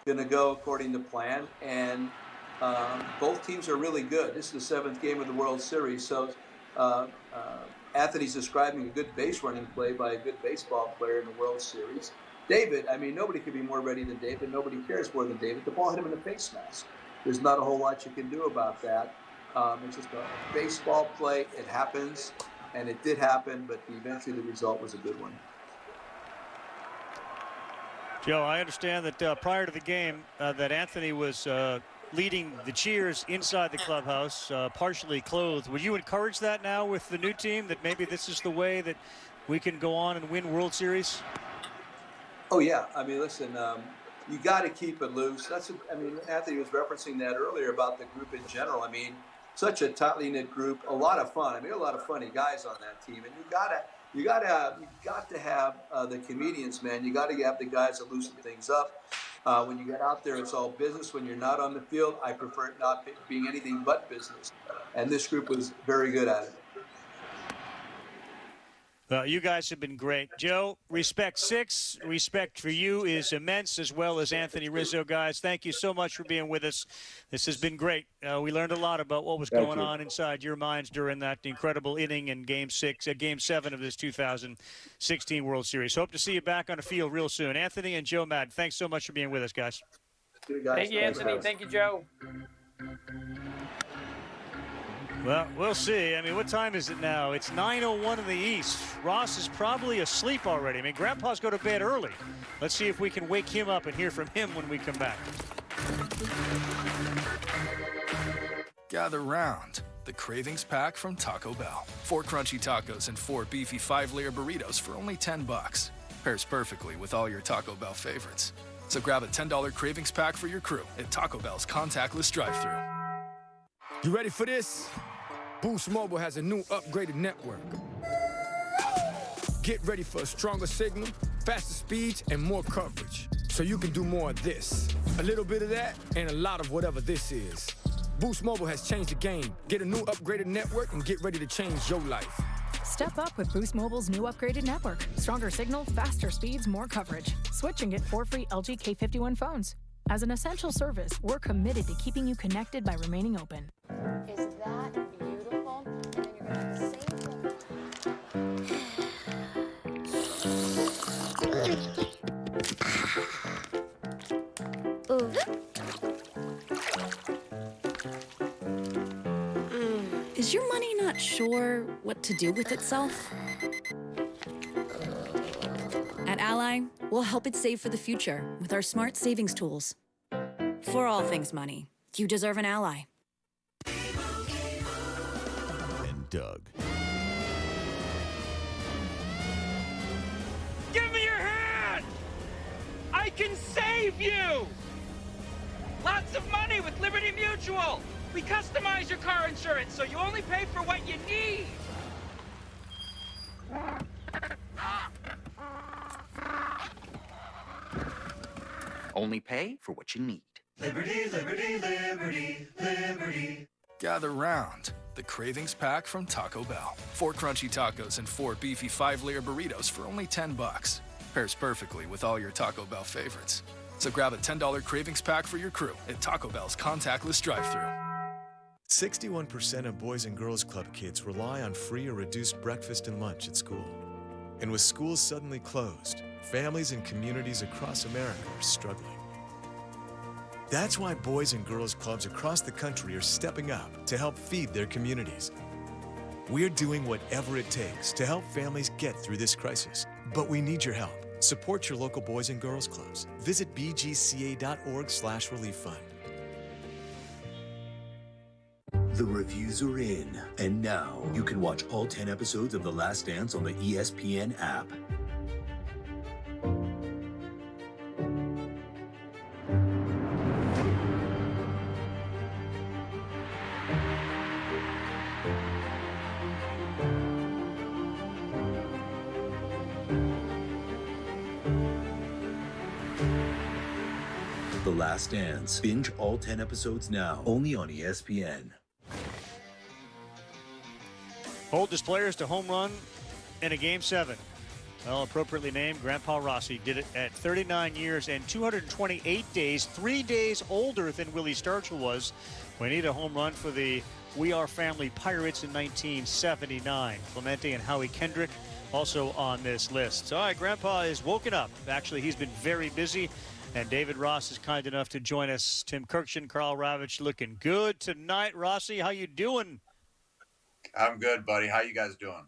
going to go according to plan, and both teams are really good. This is the 7th game of the World Series, so Anthony's describing a good base running play by a good baseball player in the World Series. David, I mean, nobody could be more ready than David. Nobody cares more than David. The ball hit him in the face mask. There's not a whole lot you can do about that. It's just a baseball play. It happens, and it did happen, but eventually the result was a good one. Joe, I understand that prior to the game that Anthony was leading the cheers inside the clubhouse, partially clothed. Would you encourage that now with the new team, that maybe this is the way that we can go on and win World Series? Oh, yeah. I mean, listen, you got to keep it loose. I mean, Anthony was referencing that earlier about the group in general. I mean, such a tightly knit group, a lot of fun. I mean, a lot of funny guys on that team, and you got to have the comedians, man. You got to have the guys that loosen things up. When you get out there, it's all business. When you're not on the field, I prefer it not being anything but business. And this group was very good at it. You guys have been great. Joe, respect 6. Respect for you is immense, as well as Anthony Rizzo. Guys, thank you so much for being with us. This has been great. We learned a lot about what was going on inside your minds during that incredible inning in Game 7 of this 2016 World Series. Hope to see you back on the field real soon. Anthony and Joe Madden, thanks so much for being with us, guys. Thank you, Anthony. Thank you, Joe. Well, we'll see. I mean, what time is it now? It's 9:01 in the East. Ross is probably asleep already. I mean, Grandpa's go to bed early. Let's see if we can wake him up and hear from him when we come back. Gather round. The Cravings Pack from Taco Bell. 4 crunchy tacos and 4 beefy 5-layer burritos for only $10. Pairs perfectly with all your Taco Bell favorites. So grab a $10 Cravings Pack for your crew at Taco Bell's contactless drive-thru. You ready for this? Boost Mobile has a new upgraded network. Get ready for a stronger signal, faster speeds, and more coverage. So you can do more of this, a little bit of that, and a lot of whatever this is. Boost Mobile has changed the game. Get a new upgraded network and get ready to change your life. Step up with Boost Mobile's new upgraded network. Stronger signal, faster speeds, more coverage. Switch and get 4 free LG K51 phones. As an essential service, we're committed to keeping you connected by remaining open. Is that beautiful? And then you're going to save Is your money not sure what to do with itself? At Ally, we'll help it save for the future with our smart savings tools. For all things money, you deserve an ally. And Doug. Give me your hand! I can save you! Lots of money with Liberty Mutual. We customize your car insurance so you only pay for what you need. Only pay for what you need. Liberty, liberty, liberty, liberty. Gather round. The Cravings Pack from Taco Bell. 4 crunchy tacos and 4 beefy 5-layer burritos for only $10. Pairs perfectly with all your Taco Bell favorites. So grab a $10 Cravings Pack for your crew at Taco Bell's contactless drive-thru. 61% of Boys and Girls Club kids rely on free or reduced breakfast and lunch at school. And with schools suddenly closed, families and communities across America are struggling. That's why Boys and Girls Clubs across the country are stepping up to help feed their communities. We're doing whatever it takes to help families get through this crisis, but we need your help. Support your local Boys and Girls Clubs. Visit bgca.org/relief fund. The reviews are in, and now you can watch all 10 episodes of The Last Dance on the ESPN app. The Last Dance. Binge all 10 episodes now, only on ESPN. Hold his players to home run in a Game 7. Well, appropriately named, Grandpa Rossi did it at 39 years and 228 days, 3 days older than Willie Stargell was when he hit a home run for the We Are Family Pirates in 1979. Clemente and Howie Kendrick also on this list. So, all right, Grandpa is woken up. Actually, he's been very busy, and David Ross is kind enough to join us. Tim Kurkjian, Karl Ravech looking good tonight. Rossi, how you doing? I'm good, buddy. How you guys doing?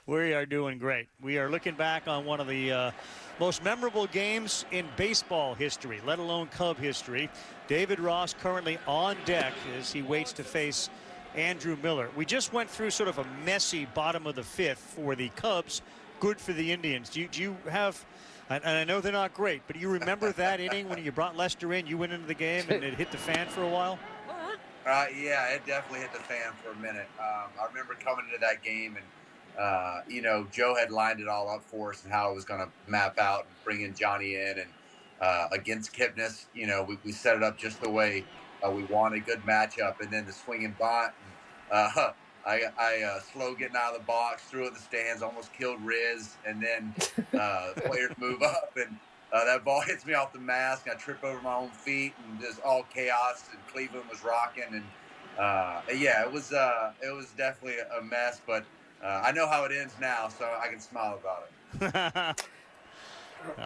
We are doing great. We are looking back on one of the most memorable games in baseball history, let alone Cub history. David Ross currently on deck as he waits to face Andrew Miller. We just went through sort of a messy bottom of the fifth for the Cubs, good for the Indians. Do you have, and I know they're not great, but do you remember that inning when you brought Lester in, you went into the game and it hit the fan for a while? Yeah, it definitely hit the fan for a minute. I remember coming into that game and Joe had lined it all up for us and how it was going to map out and bring in Johnny in. And against Kipnis, we set it up just the way we wanted, good matchup. And then the swinging bunt. And, I slow getting out of the box, threw it in the stands, almost killed Riz. And then players move up and that ball hits me off the mask. And I trip over my own feet and just all chaos. And Cleveland was rocking. And it was definitely a mess, but I know how it ends now, so I can smile about it.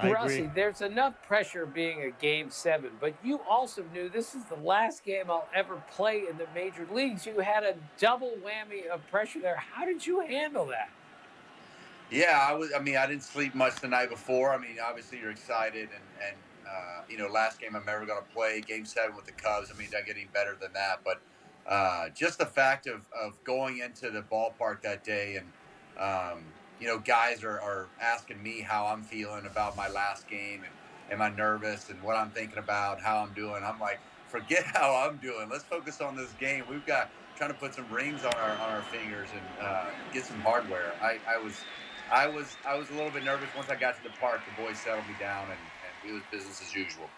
Rossi, there's enough pressure being a Game 7, but you also knew this is the last game I'll ever play in the major leagues. You had a double whammy of pressure there. How did you handle that? Yeah, I didn't sleep much the night before. Obviously you're excited, and last game I'm ever going to play, Game 7 with the Cubs. Doesn't get any better than that, but just the fact of going into the ballpark that day and, guys are asking me how I'm feeling about my last game and am I nervous and what I'm thinking about, how I'm doing. I'm like, forget how I'm doing. Let's focus on this game. We've got trying to put some rings on our fingers and get some hardware. I was a little bit nervous. Once I got to the park, the boys settled me down and it was business as usual.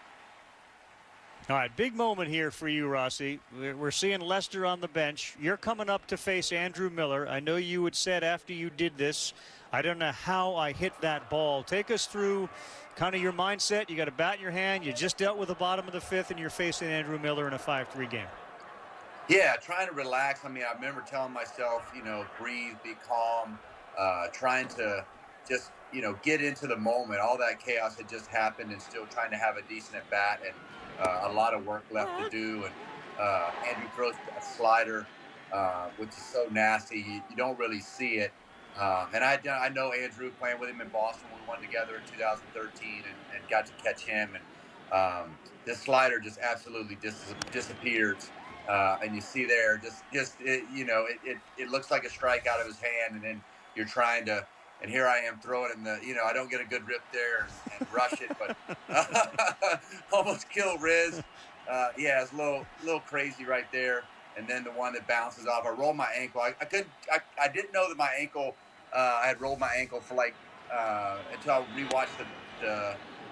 All right, big moment here for you, Rossi. We're seeing Lester on the bench. You're coming up to face Andrew Miller. I know you had said after you did this, I don't know how I hit that ball. Take us through kind of your mindset. You got a bat in your hand. You just dealt with the bottom of the fifth, and you're facing Andrew Miller in a 5-3 game. Yeah, trying to relax. I remember telling myself, breathe, be calm, trying to just, get into the moment. All that chaos had just happened and still trying to have a decent at bat and a lot of work left to do. And Andrew throws a slider, which is so nasty. You don't really see it. And I know Andrew, playing with him in Boston. We won together in 2013 and got to catch him. And this slider just absolutely disappears. And you see there, it looks like a strike out of his hand. And then you're trying to, and here I am throwing in the, I don't get a good rip there and rush it, but almost kill Riz. It's a little crazy right there. And then the one that bounces off, I rolled my ankle. I didn't know that my ankle, I had rolled my ankle for until I rewatched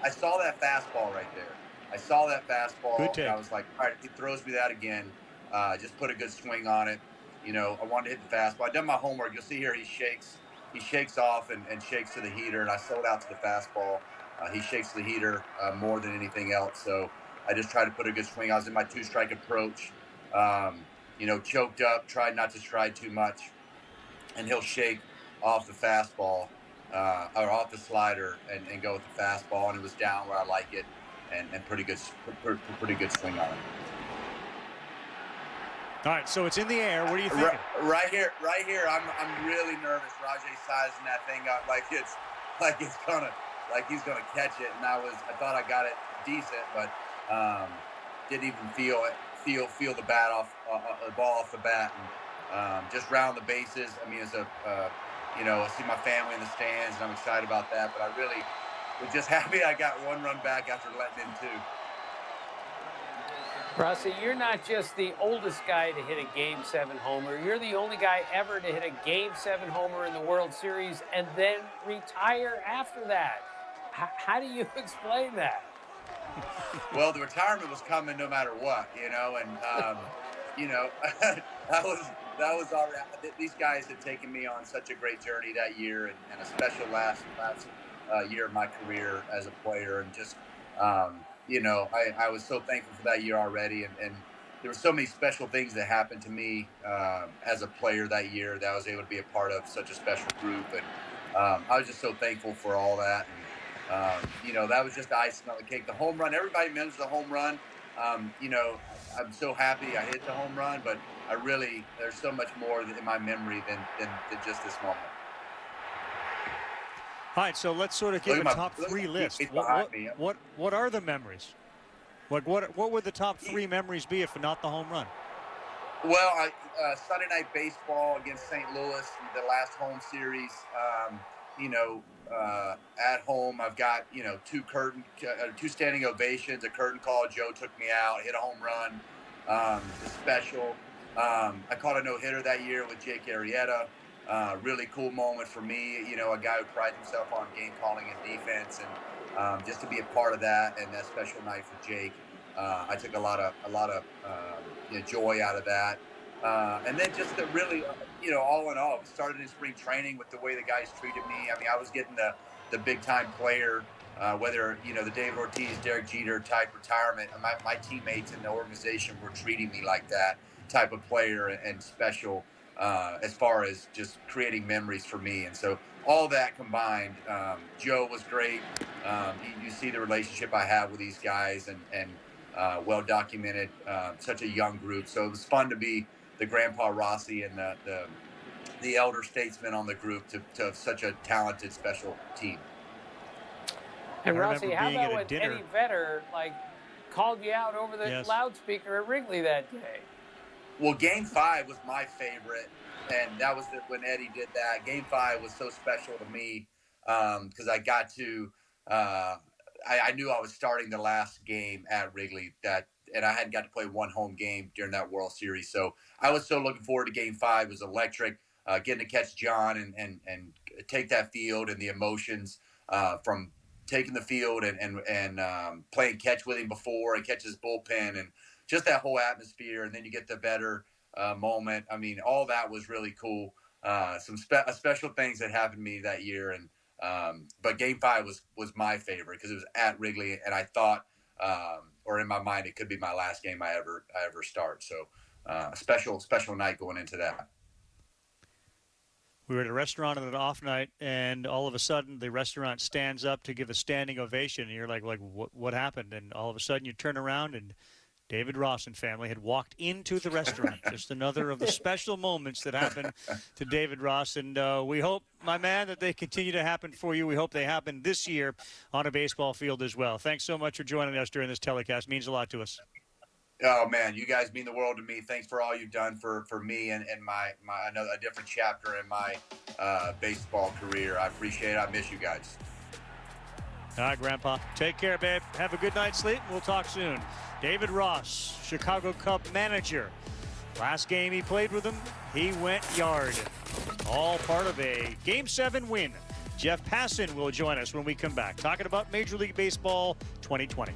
I saw that fastball right there. I saw that fastball. Good take. And I was like, all right, he throws me that again. Just put a good swing on it. I wanted to hit the fastball. I done my homework. You'll see here he shakes off and shakes to the heater, and I sold out to the fastball. He shakes the heater more than anything else, so I just tried to put a good swing. I was in my 2-strike approach, choked up, tried not to stride too much, and he'll shake off the fastball or off the slider and go with the fastball, and it was down where I like it, and pretty good swing on it. All right, so it's in the air. What do you think? Right here, I'm really nervous. Rajai sizing that thing up like he's gonna catch it, and I thought I got it decent, but didn't even feel the bat off the ball off the bat, and just round the bases. It's I see my family in the stands, and I'm excited about that. But I really was just happy I got one run back after letting in 2. Rossi, you're not just the oldest guy to hit a Game 7 homer. You're the only guy ever to hit a Game 7 homer in the World Series and then retire after that. How do you explain that? Well, the retirement was coming no matter what, and that was already. These guys had taken me on such a great journey that year, and a special last year of my career as a player, and just I was so thankful for that year already, and there were so many special things that happened to me as a player that year that I was able to be a part of such a special group, and I was just so thankful for all that. And that was just the icing on the cake. The home run, everybody mentions the home run. I'm so happy I hit the home run, but there's so much more in my memory than just this moment. All right, so let's sort of give a top three list. What are the memories? Like what would the top three memories be if not the home run? Well, Sunday night baseball against St. Louis, the last home series. At home, I've got two standing ovations, a curtain call. Joe took me out, hit a home run. The special. I caught a no-hitter that year with Jake Arrieta. Really cool moment for me. A guy who prides himself on game calling and defense, and just to be a part of that and that special night for Jake. I took a lot of joy out of that. And then just the really, all in all, it started in spring training with the way the guys treated me. I mean, I was getting the big-time player, whether, the David Ortiz, Derek Jeter type retirement. My teammates in the organization were treating me like that type of player and special as far as just creating memories for me. And so all that combined, Joe was great. You see the relationship I have with these guys and well-documented, such a young group. So it was fun to be the Grandpa Rossi and the elder statesman on the group to such a talented, special team. And Rossi, how about when Eddie Vedder called you out over the loudspeaker at Wrigley that day? Well, Game 5 was my favorite, and that was when Eddie did that. Game 5 was so special to me because I got to I knew I was starting the last game at Wrigley and I hadn't got to play one home game during that World Series. So I was so looking forward to Game 5. It was electric, getting to catch John and take that field and the emotions from taking the field and playing catch with him before and catch his bullpen and just that whole atmosphere. And then you get the better moment. I mean, all that was really cool. Some special things that happened to me that year. But Game 5 was my favorite because it was at Wrigley, and I thought, or in my mind, it could be my last game I ever start. So a special night going into that. We were at a restaurant on an off night, and all of a sudden the restaurant stands up to give a standing ovation, and you're like what happened? And all of a sudden you turn around, and David Ross and family had walked into the restaurant. Just another of the special moments that happened to David Ross. And we hope, my man, that they continue to happen for you. We hope they happen this year on a baseball field as well. Thanks so much for joining us during this telecast. It means a lot to us. Oh, man, you guys mean the world to me. Thanks for all you've done for me and a different chapter in my baseball career. I appreciate it. I miss you guys. All right, Grandpa. Take care, babe. Have a good night's sleep. We'll talk soon. David Ross, Chicago Cub manager. Last game he played with him, he went yard. All part of a Game 7 win. Jeff Passan will join us when we come back, talking about Major League Baseball 2020.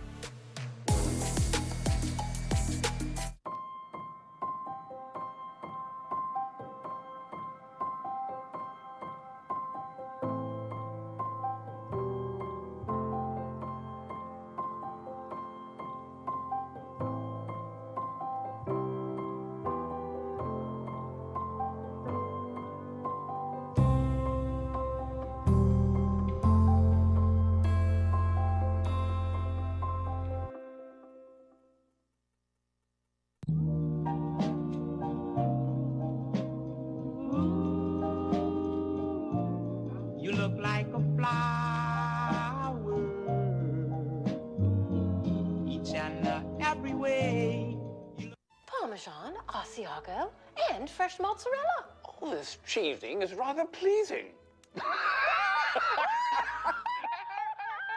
Parmesan, Asiago, and fresh mozzarella. All this cheesing is rather pleasing.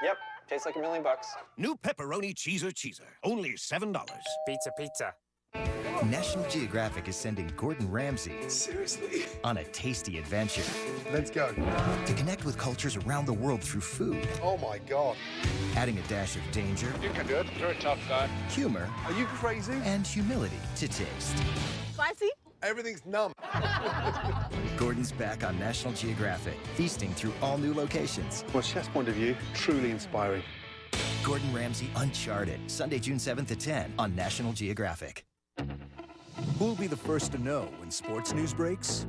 Yep, tastes like $1 million. New pepperoni cheeser, only $7. Pizza. National Geographic is sending Gordon Ramsay Seriously? on a tasty adventure. Let's go. To connect with cultures around the world through food. Oh my God. Adding a dash of danger. You can do it. You're a tough guy. Humor. Are you crazy? And humility to taste. Spicy? Everything's numb. Gordon's back on National Geographic, feasting through all new locations. From a chef's point of view, truly inspiring. Gordon Ramsay Uncharted, Sunday, June 7th at 10 on National Geographic. Who'll be the first to know when sports news breaks?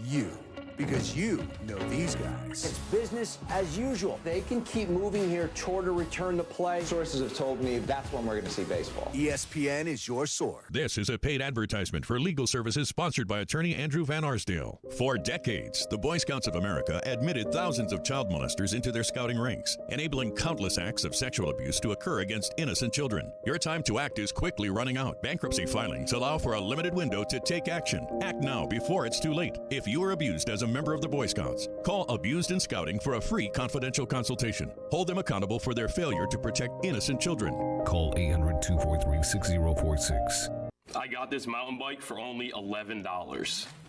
You. Because you know these guys. It's business as usual. They can keep moving here toward a return to play. Sources have told me that's when we're going to see baseball. ESPN is your source. This is a paid advertisement for legal services sponsored by attorney Andrew Van Arsdale. For decades, the Boy Scouts of America admitted thousands of child molesters into their scouting ranks, enabling countless acts of sexual abuse to occur against innocent children. Your time to act is quickly running out. Bankruptcy filings allow for a limited window to take action. Act now before it's too late. If you are abused as a member of the Boy Scouts, call Abused in Scouting for a free confidential consultation. Hold them accountable for their failure to protect innocent children. Call 800-243-6046. I got this mountain bike for only $11.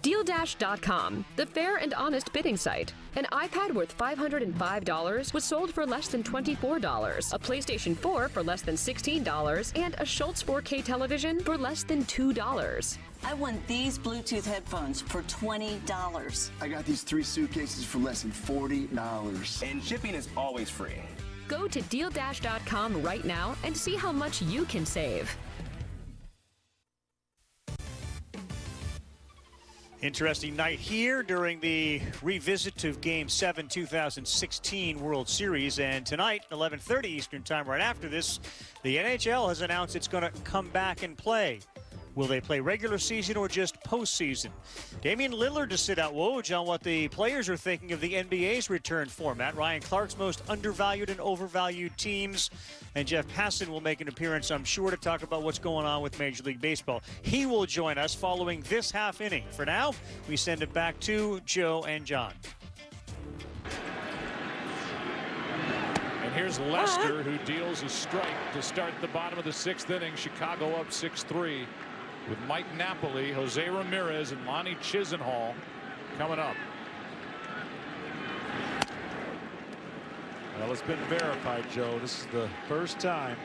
DealDash.com, the fair and honest bidding site. An iPad worth $505 was sold for less than $24, a PlayStation 4 for less than $16, and a Schultz 4K television for less than $2. I won these Bluetooth headphones for $20. I got these 3 suitcases for less than $40. And shipping is always free. Go to DealDash.com right now and see how much you can save. Interesting night here during the revisit of Game 7 2016 World Series. And tonight, 11:30 Eastern Time, right after this, the NHL has announced it's going to come back and play. Will they play regular season or just postseason? Damian Lillard to sit out Woj on what the players are thinking of the NBA's return format. Ryan Clark's most undervalued and overvalued teams. And Jeff Passan will make an appearance, I'm sure, to talk about what's going on with Major League Baseball. He will join us following this half inning. For now, we send it back to Joe and John. And here's Lester, who deals a strike to start the bottom of the 6th inning. Chicago up 6-3. With Mike Napoli, Jose Ramirez, and Lonnie Chisenhall coming up. Well, it's been verified, Joe. This is the first time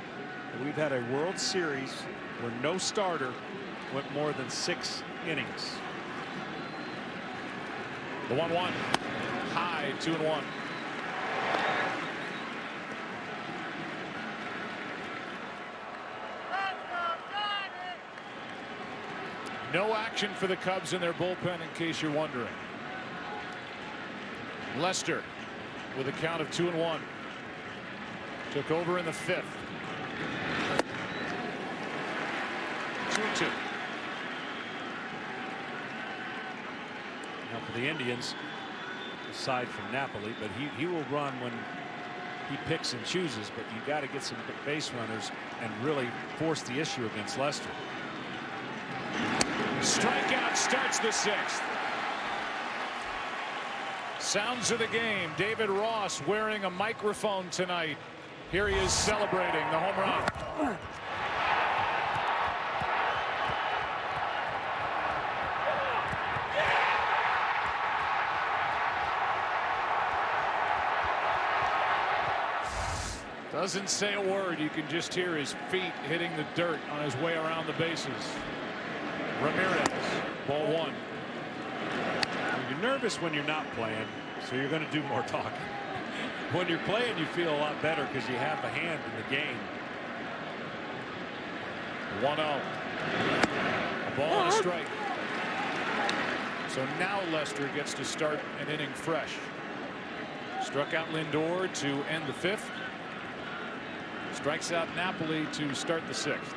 that we've had a World Series where no starter went more than 6 innings. The 1-1. High, 2-1. No action for the Cubs in their bullpen, in case you're wondering. Lester with a count of 2-1. Took over in the 5th. 2-2. Now for the Indians, aside from Napoli, but he will run when he picks and chooses, but you got to get some base runners and really force the issue against Lester. Strikeout starts the 6th. Sounds of the game. David Ross wearing a microphone tonight. Here he is celebrating the home run. Doesn't say a word. You can just hear his feet hitting the dirt on his way around the bases. Ramirez, ball 1. You're nervous when you're not playing, so you're going to do more talking. When you're playing, you feel a lot better because you have a hand in the game. 1-0. A ball and a strike. So now Lester gets to start an inning fresh. Struck out Lindor to end the 5th. Strikes out Napoli to start the 6th.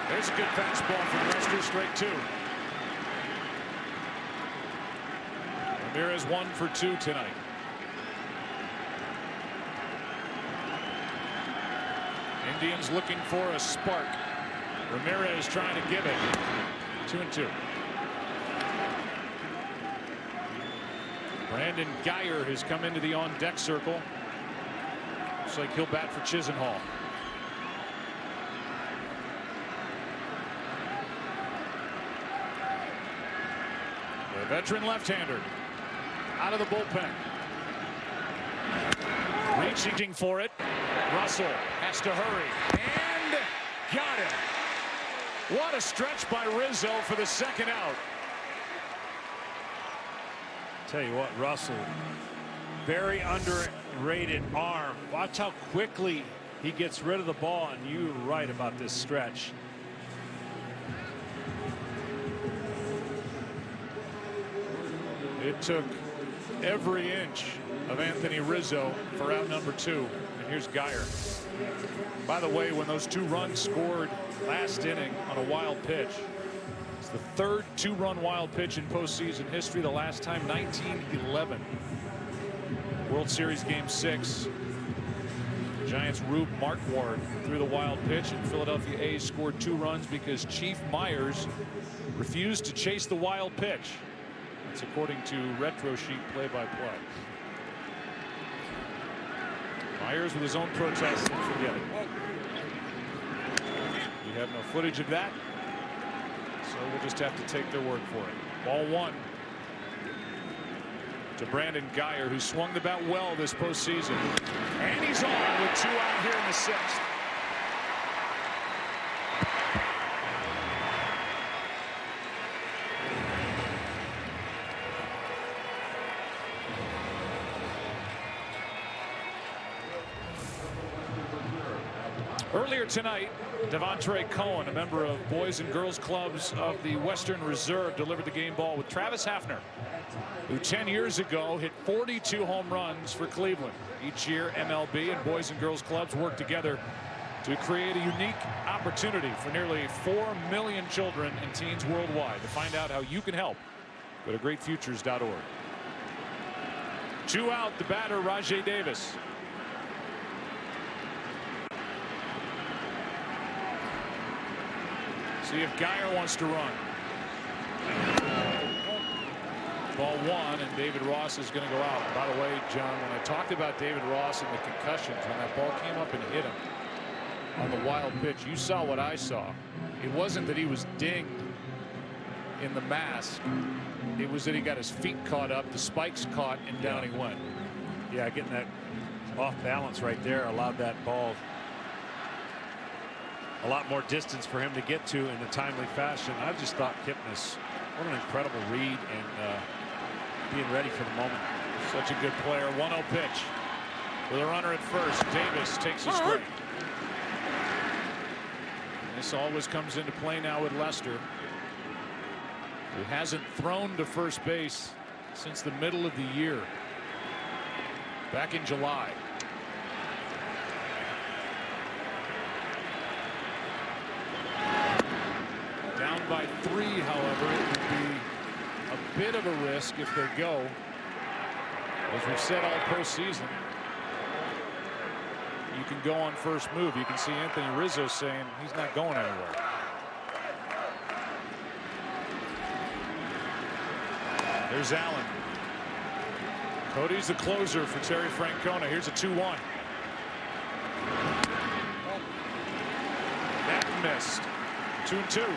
There's a good fastball from Lester, straight 2. Ramirez 1 for 2 tonight. Indians looking for a spark. Ramirez trying to give it. 2-2. Brandon Geyer has come into the on-deck circle. Looks like he'll bat for Chisenhall. The veteran left-hander out of the bullpen. Reaching for it. Russell has to hurry. And got it. What a stretch by Rizzo for the second out. Tell you what, Russell, very underrated arm. Watch how quickly he gets rid of the ball, and you're right about this stretch. It took every inch of Anthony Rizzo for out number 2. And here's Geyer. By the way, when those 2 runs scored last inning on a wild pitch, it's the 3rd 2-run wild pitch in postseason history. The last time, 1911. World Series Game 6. The Giants' Rube Marquardt threw the wild pitch, and Philadelphia A's scored 2 runs because Chief Myers refused to chase the wild pitch. That's according to Retro Sheet play-by-play. Myers with his own protest and forget it. We have no footage of that, so we'll just have to take their word for it. Ball 1 to Brandon Geyer, who swung the bat well this postseason. And he's on with 2 out here in the 6th. Earlier tonight, Devontre Cohen, a member of Boys and Girls Clubs of the Western Reserve, delivered the game ball with Travis Hafner, who 10 years ago hit 42 home runs for Cleveland. Each year, MLB and Boys and Girls Clubs work together to create a unique opportunity for nearly 4 million children and teens worldwide. To find out how you can help, go to greatfutures.org. 2 out, the batter, Rajai Davis. See if Geyer wants to run. Ball 1, and David Ross is going to go out. By the way, John, when I talked about David Ross and the concussions, when that ball came up and hit him on the wild pitch, you saw what I saw. It wasn't that he was dinged in the mask. It was that he got his feet caught up, the spikes caught, and down he went. Yeah, getting that off balance right there allowed that ball a lot more distance for him to get to in a timely fashion. I just thought Kipnis, what an incredible read and being ready for the moment. Such a good player. 1-0 pitch with a runner at first. Davis takes a strike. And this always comes into play now with Lester, who hasn't thrown to first base since the middle of the year, back in July. Down by 3, however, it would be a bit of a risk if they go. As we've said all postseason, you can go on first move. You can see Anthony Rizzo saying he's not going anywhere. There's Allen. Cody's the closer for Terry Francona. Here's a 2-1. That missed. 2-2.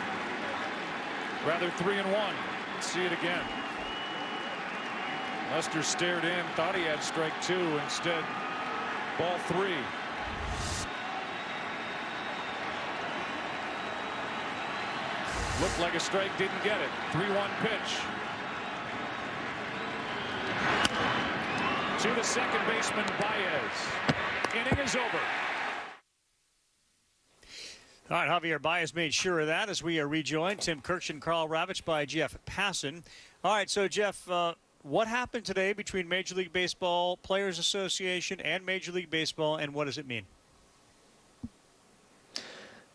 Rather 3-1. Let's see it again. Lester stared in, thought he had strike 2. Instead, ball 3. Looked like a strike, didn't get it. 3-1 pitch. To the second baseman, Baez. Inning is over. All right, Javier Baez made sure of that as we are rejoined. Tim Kurkjian, Karl Ravech by Jeff Passan. All right, so Jeff, what happened today between Major League Baseball Players Association and Major League Baseball, and what does it mean?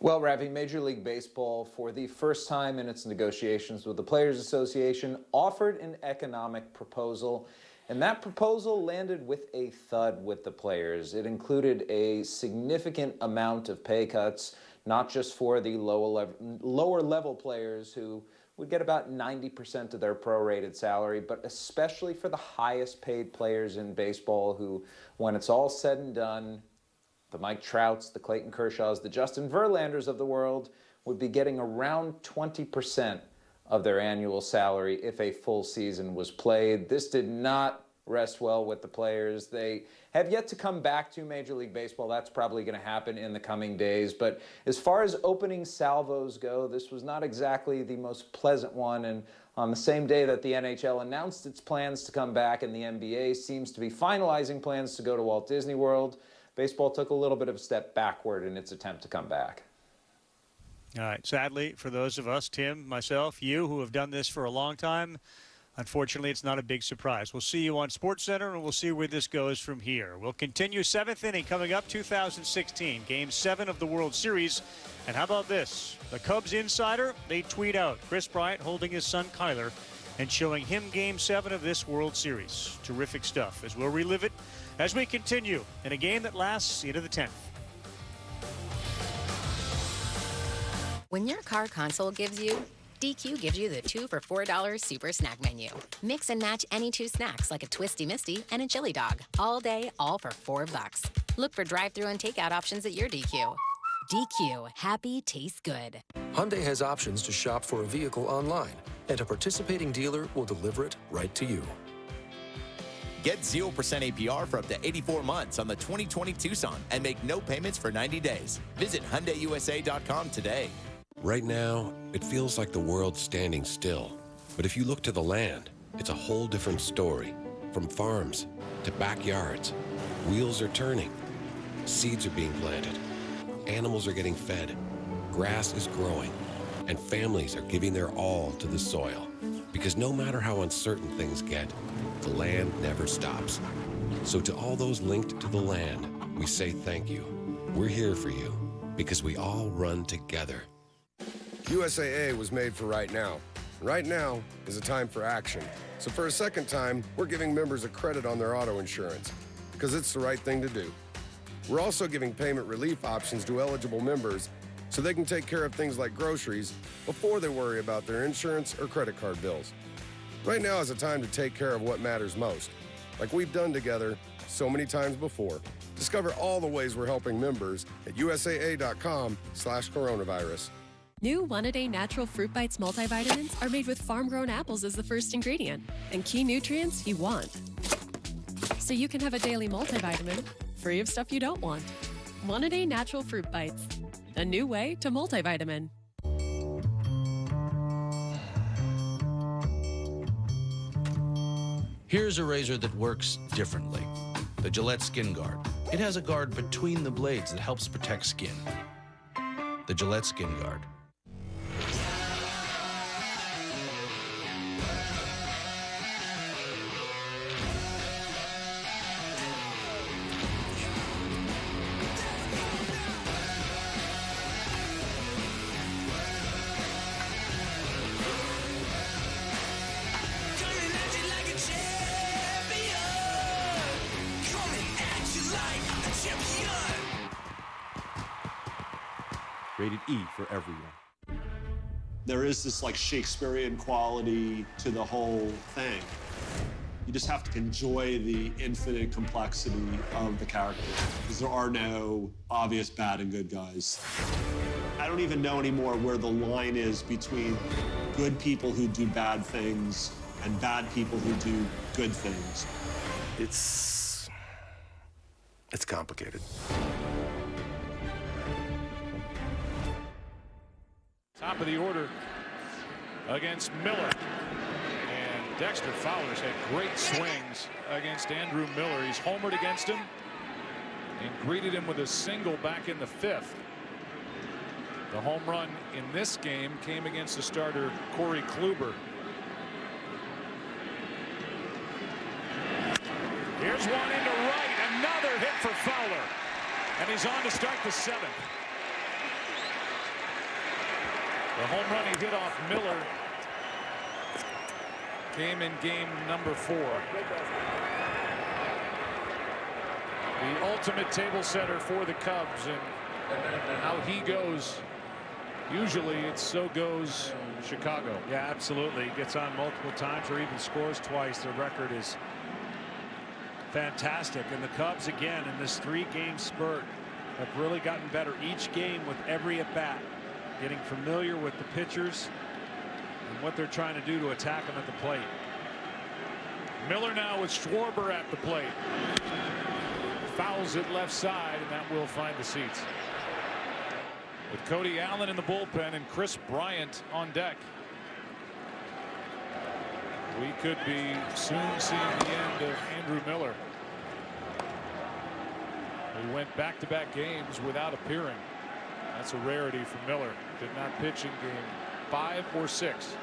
Well, Ravi, Major League Baseball, for the first time in its negotiations with the Players Association, offered an economic proposal, and that proposal landed with a thud with the players. It included a significant amount of pay cuts, not just for the lower level players who would get about 90% of their prorated salary, but especially for the highest paid players in baseball who, when it's all said and done, the Mike Trouts, the Clayton Kershaws, the Justin Verlanders of the world would be getting around 20% of their annual salary if a full season was played. This did not rest well with the players. They have yet to come back to Major League Baseball. That's probably going to happen in the coming days. But as far as opening salvos go, this was not exactly the most pleasant one. And on the same day that the NHL announced its plans to come back and the NBA seems to be finalizing plans to go to Walt Disney World, baseball took a little bit of a step backward in its attempt to come back. All right. Sadly, for those of us, Tim, myself, you, who have done this for a long time, unfortunately, it's not a big surprise. We'll see you on SportsCenter, and we'll see where this goes from here. We'll continue seventh inning coming up 2016, Game 7 of the World Series. And how about this? The Cubs insider, they tweet out Chris Bryant holding his son Kyler and showing him Game 7 of this World Series. Terrific stuff, as we'll relive it as we continue in a game that lasts into the 10th. When your car console gives you, DQ gives you the 2 for $4 super snack menu. Mix and match any 2 snacks like a Twisty Misty and a Chili Dog. All day, all for $4. Look for drive-thru and takeout options at your DQ. DQ, happy tastes good. Hyundai has options to shop for a vehicle online, and a participating dealer will deliver it right to you. Get 0% APR for up to 84 months on the 2020 Tucson and make no payments for 90 days. Visit HyundaiUSA.com today. Right now, it feels like the world's standing still. But if you look to the land, it's a whole different story. From farms to backyards, wheels are turning. Seeds are being planted. Animals are getting fed. Grass is growing. And families are giving their all to the soil. Because no matter how uncertain things get, the land never stops. So to all those linked to the land, we say thank you. We're here for you because we all run together. USAA was made for right now. Right now is a time for action. So for a second time, we're giving members a credit on their auto insurance because it's the right thing to do. We're also giving payment relief options to eligible members so they can take care of things like groceries before they worry about their insurance or credit card bills. Right now is a time to take care of what matters most, like we've done together so many times before. Discover all the ways we're helping members at usaa.com/coronavirus. New One-A-Day Natural Fruit Bites multivitamins are made with farm-grown apples as the first ingredient and key nutrients you want. So you can have a daily multivitamin free of stuff you don't want. One-A-Day Natural Fruit Bites, a new way to multivitamin. Here's a razor that works differently. The Gillette Skin Guard. It has a guard between the blades that helps protect skin. The Gillette Skin Guard. Rated E for everyone. There is this like Shakespearean quality to the whole thing. You just have to enjoy the infinite complexity of the characters because there are no obvious bad and good guys. I don't even know anymore where the line is between good people who do bad things and bad people who do good things. It's complicated. Top of the order against Miller. And Dexter Fowler's had great swings against Andrew Miller. He's homered against him and greeted him with a single back in the 5th. The home run in this game came against the starter Corey Kluber. Here's one into right. Another hit for Fowler. And he's on to start the 7th. The home run he hit off Miller came in game number 4. The ultimate table setter for the Cubs, and how he goes, usually it's so goes Chicago. Yeah, absolutely. He gets on multiple times or even scores twice. The record is fantastic. And the Cubs, again, in this 3-game spurt, have really gotten better each game with every at-bat. Getting familiar with the pitchers and what they're trying to do to attack him at the plate. Miller now with Schwarber at the plate. Fouls it left side, and that will find the seats. With Cody Allen in the bullpen and Chris Bryant on deck, we could be soon seeing the end of Andrew Miller, who went back-to-back games without appearing. That's a rarity for Miller. Did not pitch in game 5 or 6.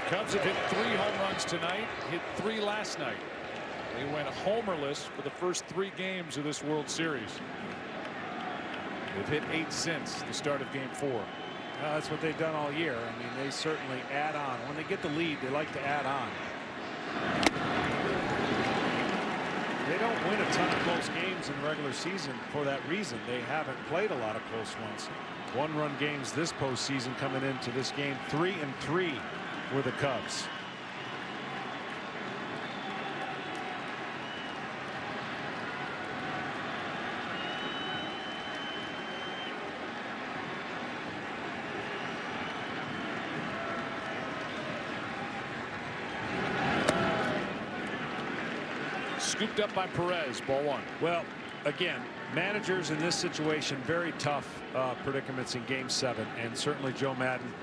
Cubs have hit 3 home runs tonight, hit 3 last night. They went homerless for the first 3 games of this World Series. They've hit 8 since the start of game 4. That's what they've done all year. I mean, they certainly add on. When they get the lead, they like to add on. They don't win a ton of close games in the regular season for that reason. They haven't played a lot of close ones. 1-run games this postseason coming into this game. 3-3 were the Cubs. Scooped up by Perez, ball 1. Well, again, managers in this situation, very tough predicaments in game 7, and certainly Joe Maddon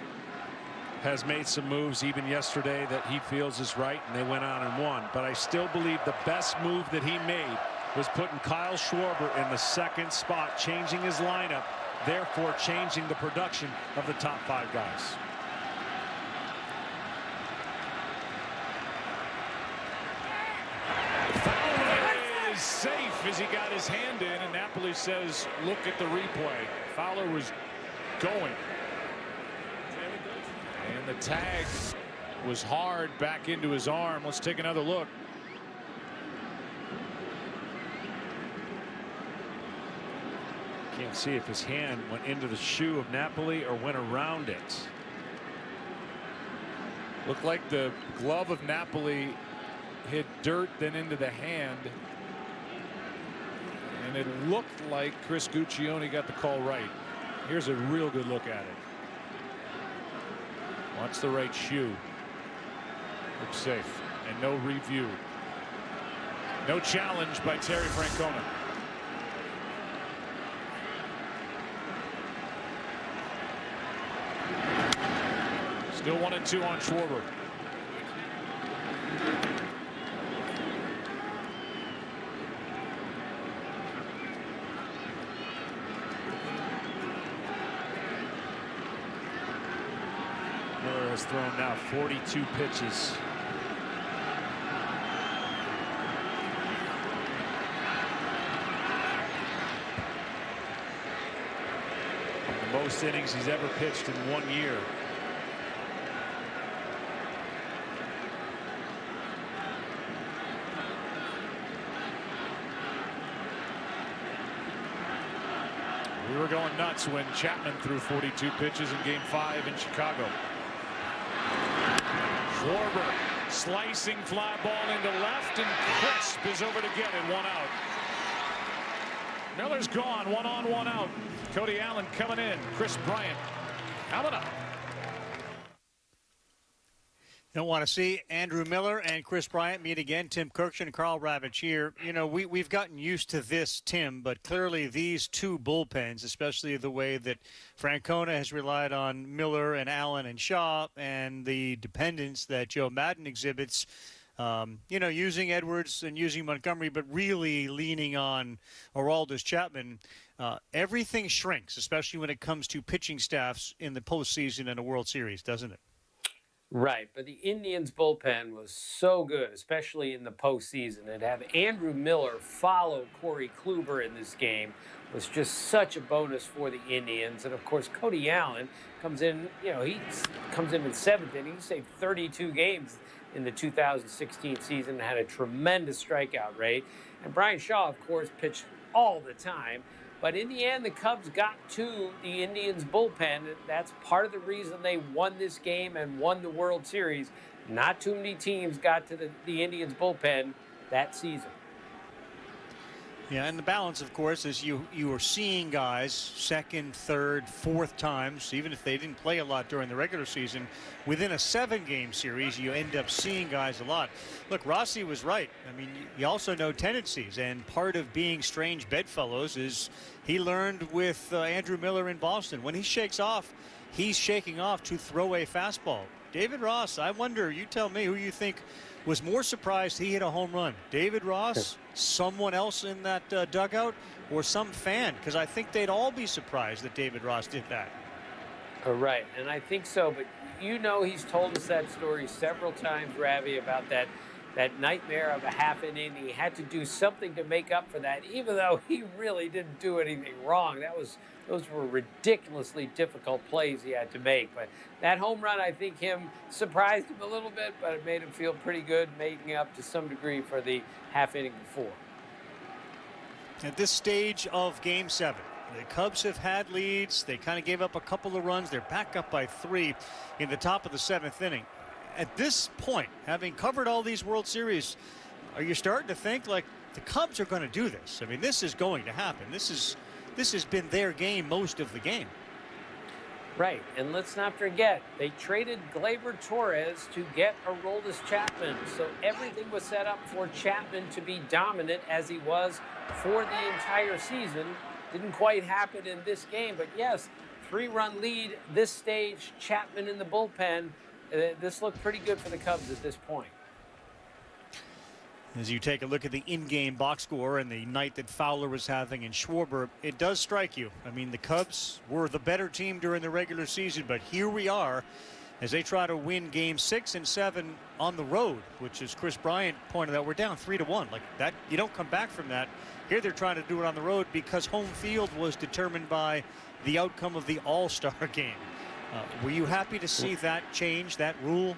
has made some moves even yesterday that he feels is right, and they went on and won. But I still believe the best move that he made was putting Kyle Schwarber in the 2nd spot, changing his lineup, therefore changing the production of the top 5 guys. Safe as he got his hand in, and Napoli says look at the replay. Fowler was going, and the tag was hard back into his arm. Let's take another look. Can't see if his hand went into the shoe of Napoli or went around it. Looked like the glove of Napoli hit dirt, then into the hand. And it looked like Chris Kurkjian got the call right. Here's a real good look at it. Watch the right shoe. Looks safe. And no review. No challenge by Terry Francona. Still 1-2 on Schwarber. Miller has thrown now 42 pitches. The most innings he's ever pitched in 1 year. We were going nuts when Chapman threw 42 pitches in game 5 in Chicago. Schwarber slicing fly ball into left, and Crisp is over to get it. 1 out. Miller's gone. 1 on, 1 out. Cody Allen coming in. Chris Bryant coming up. Don't want to see Andrew Miller and Chris Bryant meet again. Tim Kurkjian and Karl Ravech here. You know, we've gotten used to this, Tim, but clearly these 2 bullpens, especially the way that Francona has relied on Miller and Allen and Shaw, and the dependence that Joe Maddon exhibits, you know, using Edwards and using Montgomery, but really leaning on Aroldis Chapman, everything shrinks, especially when it comes to pitching staffs in the postseason and a World Series, doesn't it? Right, but the Indians' bullpen was so good, especially in the postseason, and to have Andrew Miller follow Corey Kluber in this game was just such a bonus for the Indians. And of course, Cody Allen comes in, you know, he comes in 7th inning. He saved 32 games in the 2016 season and had a tremendous strikeout rate. And Brian Shaw, of course, pitched all the time. But in the end, the Cubs got to the Indians bullpen. That's part of the reason they won this game and won the World Series. Not too many teams got to the Indians bullpen that season. Yeah, and the balance, of course, is you are seeing guys second, third, fourth times, even if they didn't play a lot during the regular season. Within a 7-game series, you end up seeing guys a lot. Look, Rossi was right. I mean, you also know tendencies, and part of being strange bedfellows is he learned with Andrew Miller in Boston. When he shakes off, he's shaking off to throw a fastball. David Ross, I wonder, you tell me who you think was more surprised he hit a home run. David Ross, someone else in that dugout, or some fan? Because I think they'd all be surprised that David Ross did that. Right, and I think so. But you know, he's told us that story several times, Ravi, about that nightmare of a half inning. He had to do something to make up for that, even though he really didn't do anything wrong. Those were ridiculously difficult plays he had to make. But that home run, I think, surprised him a little bit, but it made him feel pretty good, making up to some degree for the half inning before. At this stage of Game 7, the Cubs have had leads. They kind of gave up a couple of runs. They're back up by 3 in the top of the 7th inning. At this point, having covered all these World Series, are you starting to think like the Cubs are going to do this? I mean, this is going to happen. This has been their game most of the game. Right, and let's not forget, they traded Gleyber Torres to get Aroldis Chapman. So everything was set up for Chapman to be dominant as he was for the entire season. Didn't quite happen in this game, but yes, 3-run lead, this stage, Chapman in the bullpen. This looked pretty good for the Cubs at this point. As you take a look at the in-game box score and the night that Fowler was having in Schwarber, it does strike you. I mean, the Cubs were the better team during the regular season, but here we are as they try to win Game 6 and 7 on the road, which, as Chris Bryant pointed out, we're down 3-1. Like that, you don't come back from that. Here they're trying to do it on the road because home field was determined by the outcome of the All-Star game. Were you happy to see that change, that rule?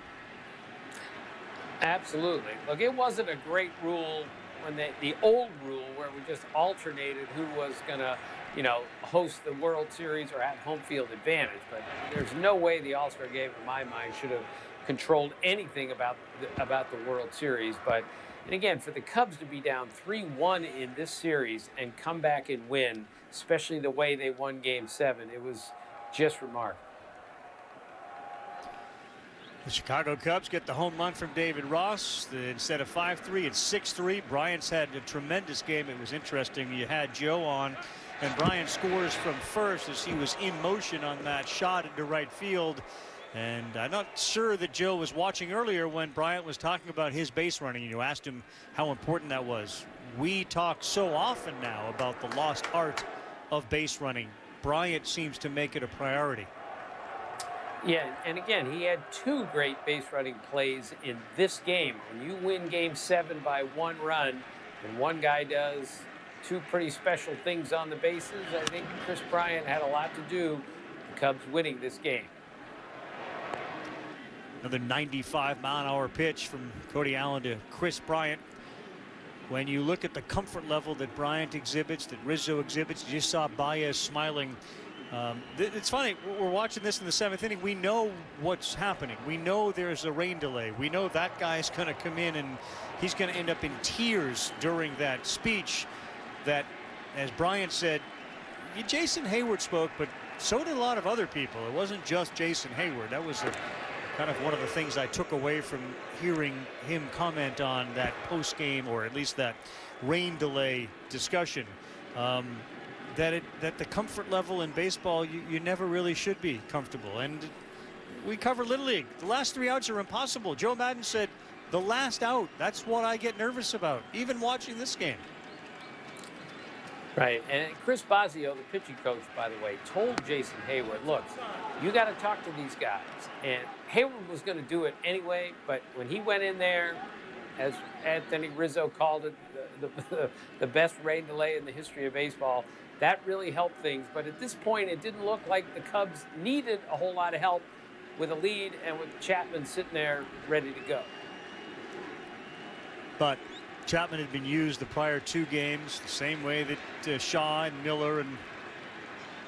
Absolutely. Look, it wasn't a great rule when the old rule where we just alternated who was going to, host the World Series or have home field advantage. But there's no way the All-Star game, in my mind, should have controlled anything about the World Series. But, and again, for the Cubs to be down 3-1 in this series and come back and win, especially the way they won Game 7, it was just remarkable. The Chicago Cubs get the home run from David Ross. Instead of 5-3, it's 6-3. Bryant's had a tremendous game. It was interesting. You had Joe on, and Bryant scores from first as he was in motion on that shot into right field. And I'm not sure that Joe was watching earlier when Bryant was talking about his base running. You asked him how important that was. We talk so often now about the lost art of base running. Bryant seems to make it a priority. Yeah, and again, he had 2 great base running plays in this game. When you win Game 7 by 1 run, and one guy does 2 pretty special things on the bases, I think Chris Bryant had a lot to do with the Cubs winning this game. Another 95-mile-an-hour pitch from Cody Allen to Chris Bryant. When you look at the comfort level that Bryant exhibits, that Rizzo exhibits, you just saw Baez smiling. It's funny, we're watching this in the 7th inning. We know what's happening. We know there's a rain delay. We know that guy's going to come in and he's going to end up in tears during that speech that, as Bryant said, Jason Hayward spoke, but so did a lot of other people. It wasn't just Jason Hayward. That was kind of one of the things I took away from hearing him comment on that post-game, or at least that rain delay discussion. That the comfort level in baseball, you never really should be comfortable. And we cover Little League. The last 3 outs are impossible. Joe Maddon said, the last out, that's what I get nervous about, even watching this game. Right, and Chris Bosio, the pitching coach, by the way, told Jason Hayward, look, you got to talk to these guys. And Hayward was going to do it anyway, but when he went in there, as Anthony Rizzo called it, the best rain delay in the history of baseball, that really helped things. But at this point, it didn't look like the Cubs needed a whole lot of help with a lead and with Chapman sitting there ready to go. But Chapman had been used the prior 2 games the same way that Shaw and Miller and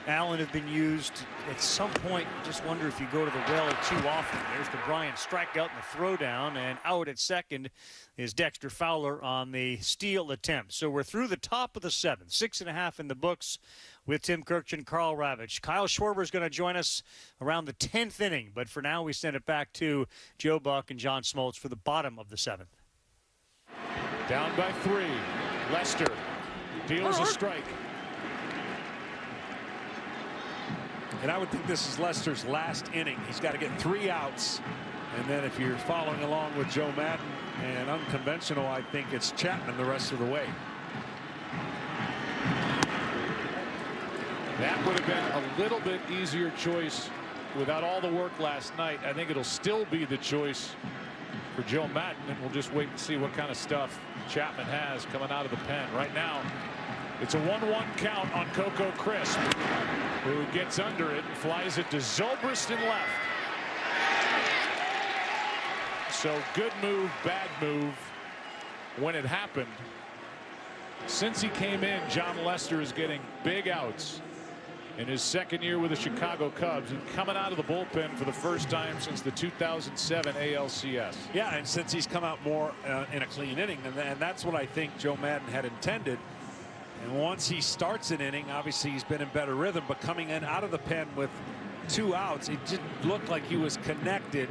Allen have been used. At some point, you just wonder if you go to the well too often. There's the Bryant strikeout and the throwdown, and out at second is Dexter Fowler on the steal attempt. So we're through the top of the 7th, 6.5 in the books with Tim Kurkjian, Karl Ravech. Kyle Schwarber is going to join us around the 10th inning, but for now we send it back to Joe Buck and John Smoltz for the bottom of the 7th. Down by 3. Lester deals a strike. And I would think this is Lester's last inning. He's got to get 3 outs. And then if you're following along with Joe Madden and unconventional, I think it's Chapman the rest of the way. That would have been a little bit easier choice without all the work last night. I think it'll still be the choice for Joe Madden, and we'll just wait and see what kind of stuff Chapman has coming out of the pen. Right now, it's a 1-1 count on Coco Crisp, who gets under it and flies it to Zobrist in left. So good move, bad move when it happened. Since he came in, John Lester is getting big outs in his 2nd year with the Chicago Cubs and coming out of the bullpen for the first time since the 2007 ALCS. Yeah, and since he's come out more in a clean inning, and that's what I think Joe Madden had intended. And once he starts an inning, obviously he's been in better rhythm, but coming in out of the pen with 2 outs, it just looked like he was connected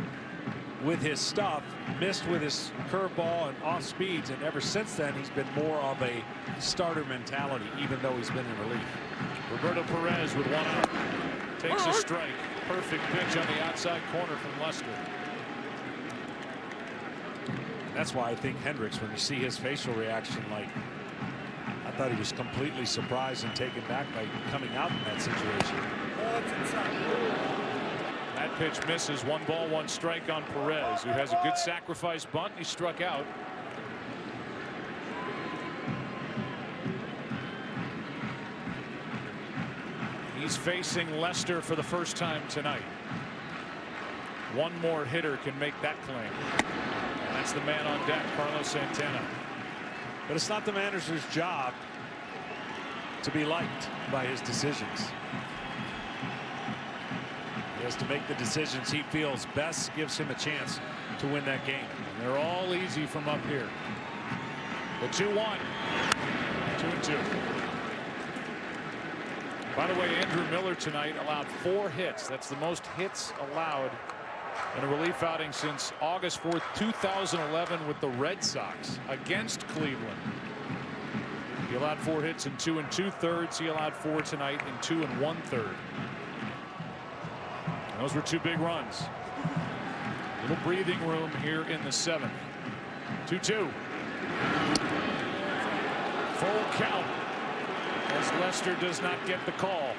with his stuff, missed with his curveball and off speeds, and ever since then he's been more of a starter mentality, even though he's been in relief. Roberto Perez with 1 out. Takes a strike. Perfect pitch on the outside corner from Lester. And that's why I think Hendricks, when you see his facial reaction, like, I thought he was completely surprised and taken back by coming out in that situation. That pitch misses. 1 ball, 1 strike on Perez, who has a good sacrifice bunt. He struck out. He's facing Lester for the first time tonight. 1 more hitter can make that claim. And that's the man on deck, Carlos Santana. But it's not the manager's job to be liked by his decisions. He has to make the decisions he feels best gives him a chance to win that game. And they're all easy from up here. The 2-1. 2-2. By the way, Andrew Miller tonight allowed 4 hits. That's the most hits allowed in a relief outing since August 4th, 2011 with the Red Sox against Cleveland. He allowed 4 hits in 2 2/3. He allowed 4 tonight in 2 1/3. Those were 2 big runs. Little breathing room here in the 7th. 2-2. Full count as Lester does not get the call.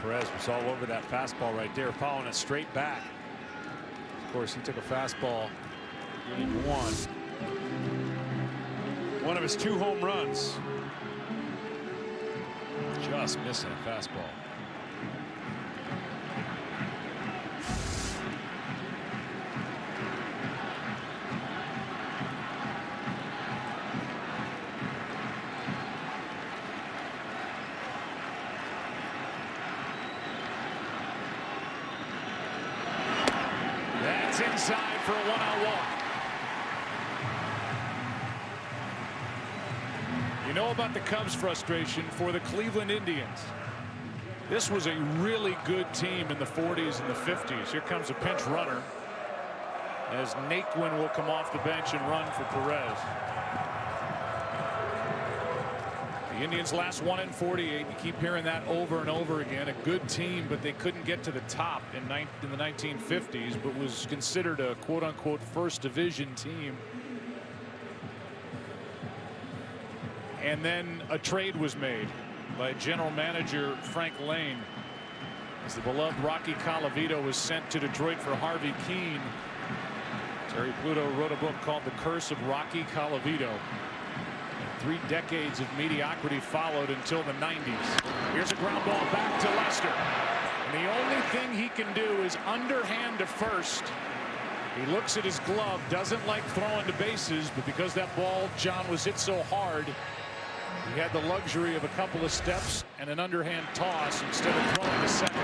Perez was all over that fastball right there, following it straight back. Of course, he took a fastball game 1. One of his 2 home runs. Just missing a fastball. Inside for a 1-out walk. You know about the Cubs' frustration for the Cleveland Indians. This was a really good team in the 40s and the 50s. Here comes a pinch runner as Naquin will come off the bench and run for Perez. The Indians last won in 48. You keep hearing that over and over again. A good team, but they couldn't get to the top in the 1950s, but was considered a quote-unquote first division team. And then a trade was made by general manager Frank Lane As the beloved Rocky Colavito was sent to Detroit for Harvey Keene, Terry Pluto wrote a book called The Curse of Rocky Colavito. 3 decades of mediocrity followed until the 90s. Here's a ground ball back to Lester. And the only thing he can do is underhand to first. He looks at his glove, doesn't like throwing to bases, but because that ball, John, was hit so hard, he had the luxury of a couple of steps and an underhand toss instead of throwing to second.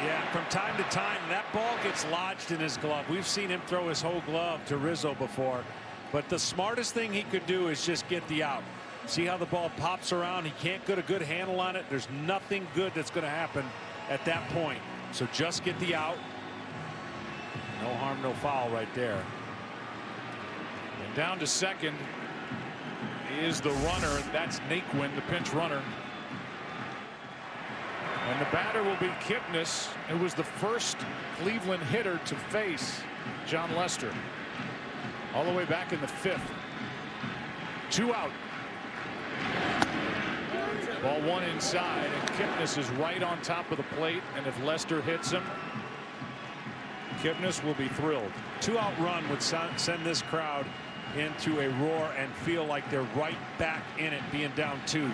Yeah, from time to time, that ball gets lodged in his glove. We've seen him throw his whole glove to Rizzo before. But the smartest thing he could do is just get the out. See how the ball pops around? He can't get a good handle on it. There's nothing good that's going to happen at that point. So just get the out. No harm, no foul right there. And down to second is the runner. That's Naquin, the pinch runner. And the batter will be Kipnis, who was the first Cleveland hitter to face John Lester. All the way back in the 5th. 2 out. Ball 1 inside, and Kipnis is right on top of the plate. And if Lester hits him, Kipnis will be thrilled. 2-out run would send this crowd into a roar and feel like they're right back in it, being down 2.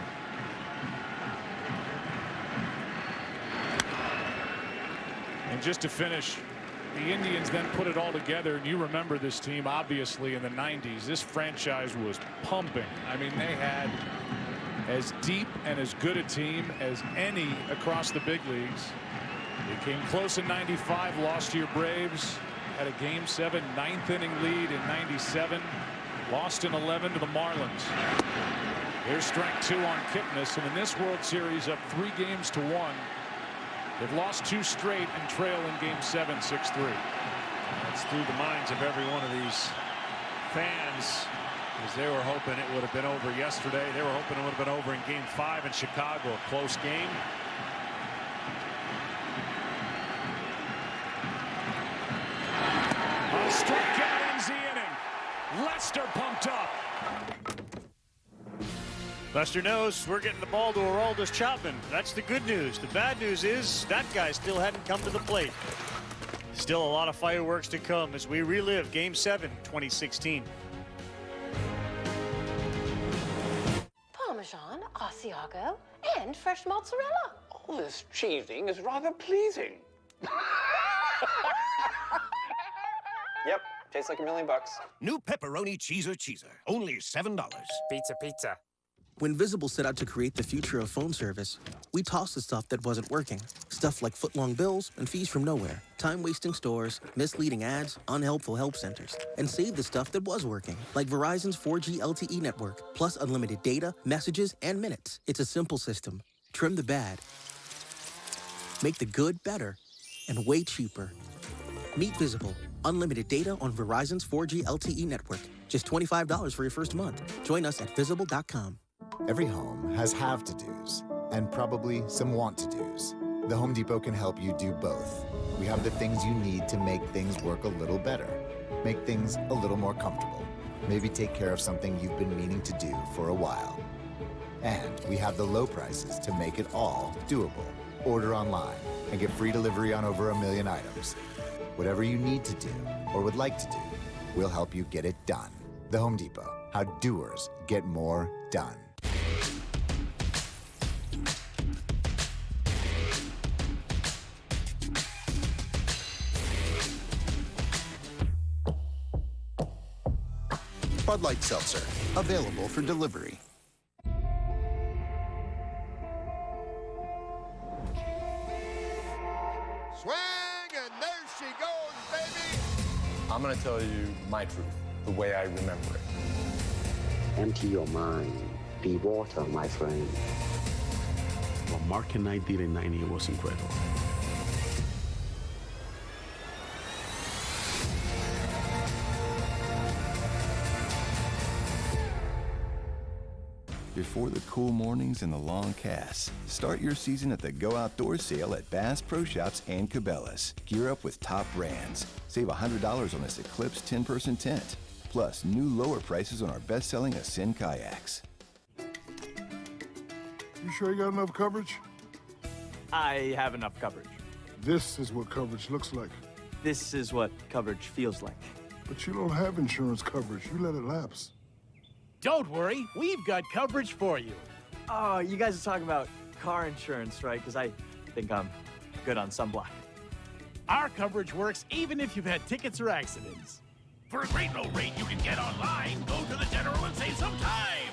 And just to finish, the Indians then put it all together, and you remember this team obviously in the 90s. This franchise was pumping. I mean, they had as deep and as good a team as any across the big leagues. They came close in 95, lost to your Braves, had a Game 7 9th inning lead in 97, lost in 11 to the Marlins. Here's strike 2 on Kipnis, and in this World Series up 3 games to 1. They've lost 2 straight and trail in Game 7 6-3. That's through the minds of every one of these fans, as they were hoping it would have been over yesterday. They were hoping it would have been over in Game 5 in Chicago, a close game. A strikeout ends the inning. Lester pumped up. Lester knows we're getting the ball to Aroldis Chapman. That's the good news. The bad news is that guy still hadn't come to the plate. Still a lot of fireworks to come as we relive Game 7 2016. Parmesan, Asiago, and fresh mozzarella. All this cheesing is rather pleasing. Yep, tastes like $1 million. New pepperoni cheeser. Only $7. Pizza. When Visible set out to create the future of phone service, we tossed the stuff that wasn't working. Stuff like footlong bills and fees from nowhere, time-wasting stores, misleading ads, unhelpful help centers, and saved the stuff that was working, like Verizon's 4G LTE network, plus unlimited data, messages, and minutes. It's a simple system. Trim the bad, make the good better, and way cheaper. Meet Visible. Unlimited data on Verizon's 4G LTE network. Just $25 for your first month. Join us at Visible.com. Every home has have-to-dos and probably some want-to-dos. The Home Depot can help you do both. We have the things you need to make things work a little better, make things a little more comfortable, maybe take care of something you've been meaning to do for a while. And we have the low prices to make it all doable. Order online and get free delivery on over 1 million items. Whatever you need to do or would like to do, we'll help you get it done. The Home Depot, how doers get more done. Bud Light Seltzer, available for delivery. Swing, and there she goes, baby! I'm gonna tell you my truth, the way I remember it. Empty your mind. Be water, my friend. What Mark and I did in '90 was incredible. Before the cool mornings and the long casts, start your season at the Go Outdoors sale at Bass Pro Shops and Cabela's. Gear up with top brands. Save $100 on this Eclipse 10-person tent. Plus, new lower prices on our best-selling Ascend kayaks. You sure you got enough coverage? I have enough coverage. This is what coverage looks like. This is what coverage feels like. But you don't have insurance coverage. You let it lapse. Don't worry, we've got coverage for you. Oh, you guys are talking about car insurance, right? Because I think I'm good on sunblock. Our coverage works even if you've had tickets or accidents. For a great low rate you can get online, go to the General and save some time.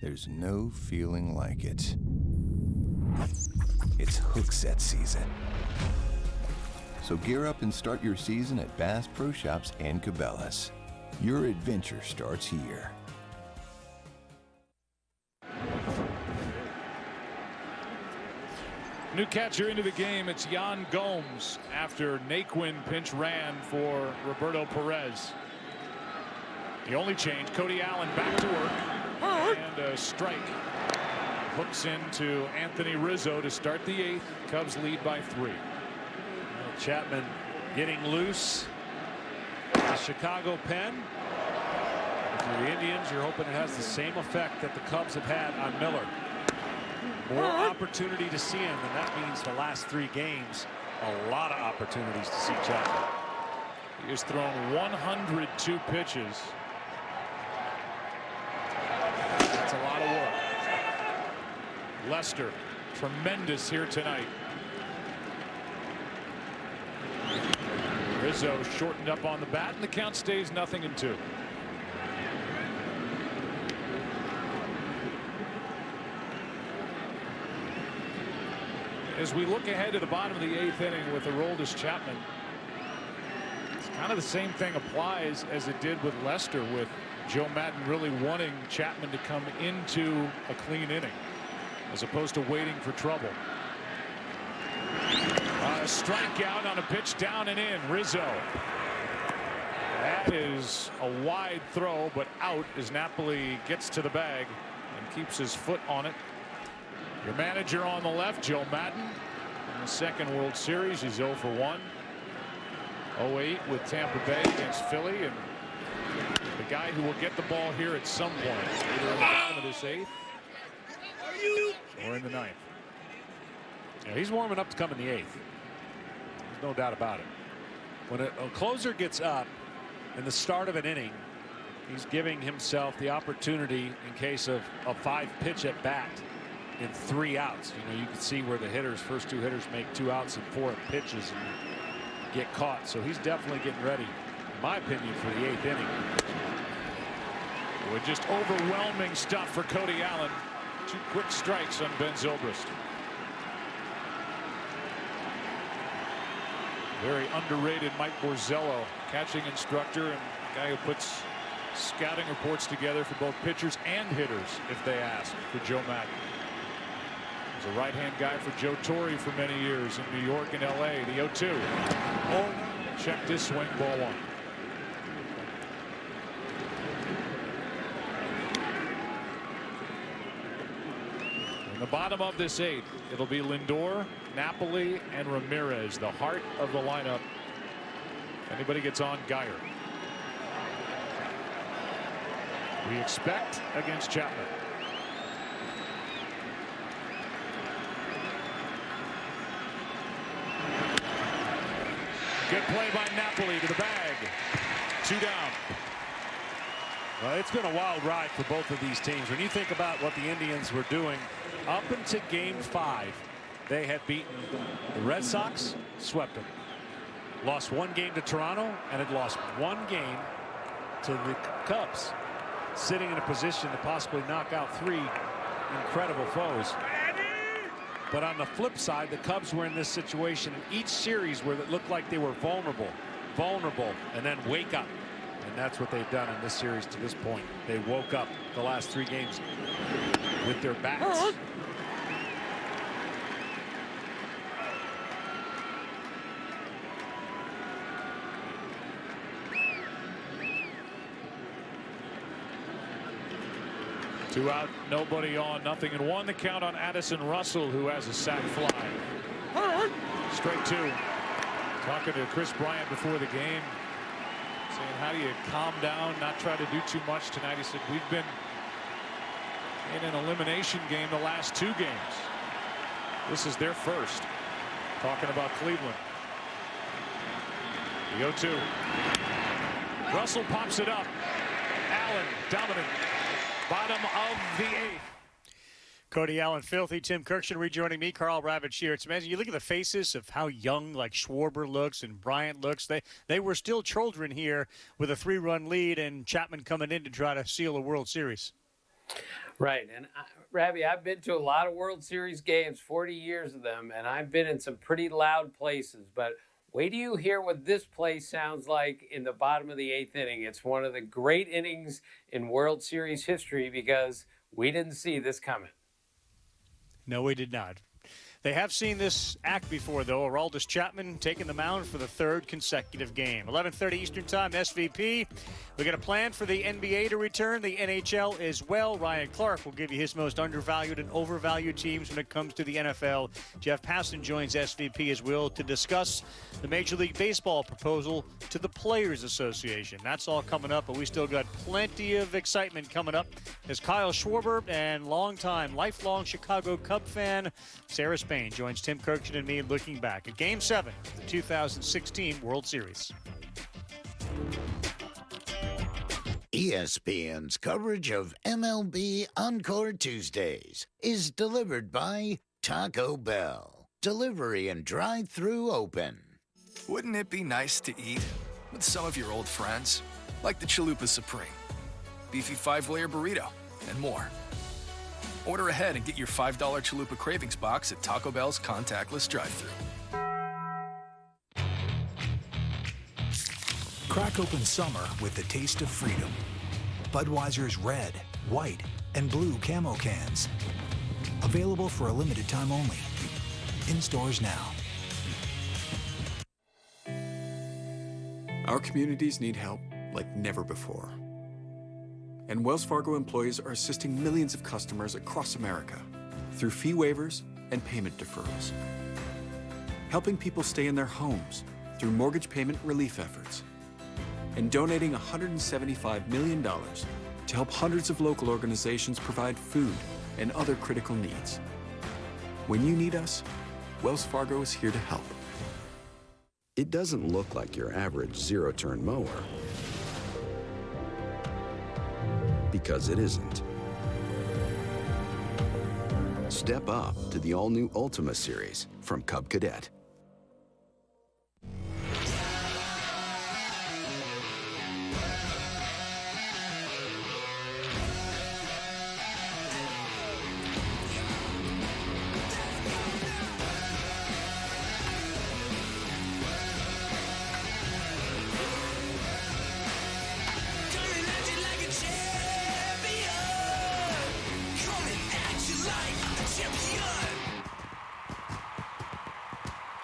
There's no feeling like it. It's hook set season. So gear up and start your season at Bass Pro Shops and Cabela's. Your adventure starts here. New catcher into the game. It's Yan Gomes after Naquin pinch ran for Roberto Perez. The only change, Cody Allen back to work. And a strike. Hooks into Anthony Rizzo to start the 8th. Cubs lead by 3. Chapman getting loose. The Chicago pen. For the Indians, you're hoping it has the same effect that the Cubs have had on Miller. More opportunity to see him, and that means the last 3 games, a lot of opportunities to see Chapman. He has thrown 102 pitches. That's a lot of work. Lester, tremendous here tonight. Rizzo shortened up on the bat, and the count stays 0-2. As we look ahead to the bottom of the 8th inning with Aroldis Chapman, it's kind of the same thing applies as it did with Lester, with Joe Maddon really wanting Chapman to come into a clean inning as opposed to waiting for trouble. A strikeout on a pitch down and in. Rizzo. That is a wide throw, but out as Napoli gets to the bag and keeps his foot on it. Your manager on the left, Joe Maddon. In the second World Series, he's 0 for 1. 0-8 with Tampa Bay against Philly, and the guy who will get the ball here at some point, either in the bottom of this 8th or in the 9th. Yeah, he's warming up to come in the 8th. There's no doubt about it. When a closer gets up in the start of an inning, he's giving himself the opportunity in case of a 5-pitch at bat in 3 outs. You know, you can see where the first 2 hitters make 2 outs and 4 pitches and get caught. So he's definitely getting ready, in my opinion, for the 8th inning. With just overwhelming stuff for Cody Allen. 2 quick strikes on Ben Zobrist. Very underrated Mike Borzello, catching instructor and guy who puts scouting reports together for both pitchers and hitters if they ask for Joe Maddon. He's a right-hand guy for Joe Torre for many years in New York and LA. The 0-2. Oh, checked his swing, ball 1. In the bottom of this 8th, it'll be Lindor, Napoli, and Ramirez, the heart of the lineup. If anybody gets on, Geyer. We expect against Chapman. Good play by Napoli to the bag. 2 down. Well, it's been a wild ride for both of these teams. When you think about what the Indians were doing up into Game 5, they had beaten the Red Sox, swept them. Lost 1 game to Toronto, and had lost 1 game to the Cubs. Sitting in a position to possibly knock out 3 incredible foes. But on the flip side, the Cubs were in this situation in each series where it looked like they were vulnerable, and then wake up. And that's what they've done in this series to this point. They woke up the last 3 games with their bats. Two out, nobody on, 0-1. The count on Addison Russell, who has a sac fly. Strike 2. Talking to Chris Bryant before the game, saying, how do you calm down, not try to do too much tonight? He said, we've been in an elimination game the last 2 games. This is their first. talking about Cleveland. The 0-2. Russell pops it up. Allen dominant. Bottom of the 8th. Cody Allen, filthy. Tim Kurkjian rejoining me. Karl Ravech here. It's amazing. You look at the faces of how young, like Schwarber looks and Bryant looks. They were still children here with a 3-run lead, and Chapman coming in to try to seal a World Series. Right. And Ravi, I've been to a lot of World Series games, 40 years of them, and I've been in some pretty loud places. But wait till you hear what this place sounds like in the bottom of the 8th inning. It's one of the great innings in World Series history because we didn't see this coming. No, we did not. They have seen this act before, though. Aroldis Chapman taking the mound for the 3rd consecutive game. 11:30 Eastern Time, SVP. We got a plan for the NBA to return, the NHL as well. Ryan Clark will give you his most undervalued and overvalued teams when it comes to the NFL. Jeff Passan joins SVP as well to discuss the Major League Baseball proposal to the Players Association. That's all coming up, but we still got plenty of excitement coming up as Kyle Schwarber and lifelong Chicago Cub fan Sarah Spain joins Tim Kurkjian and me looking back at Game 7 of the 2016 World Series. ESPN's coverage of MLB Encore Tuesdays is delivered by Taco Bell. Delivery and drive-thru open. Wouldn't it be nice to eat with some of your old friends? Like the Chalupa Supreme, beefy 5-layer burrito, and more. Order ahead and get your $5 Chalupa Cravings box at Taco Bell's contactless drive-thru. Crack open summer with the taste of freedom. Budweiser's red, white, and blue camo cans. Available for a limited time only. In stores now. Our communities need help like never before. And Wells Fargo employees are assisting millions of customers across America through fee waivers and payment deferrals. Helping people stay in their homes through mortgage payment relief efforts. And donating $175 million to help hundreds of local organizations provide food and other critical needs. When you need us, Wells Fargo is here to help. It doesn't look like your average zero-turn mower. Because it isn't. Step up to the all-new Ultima series from Cub Cadet.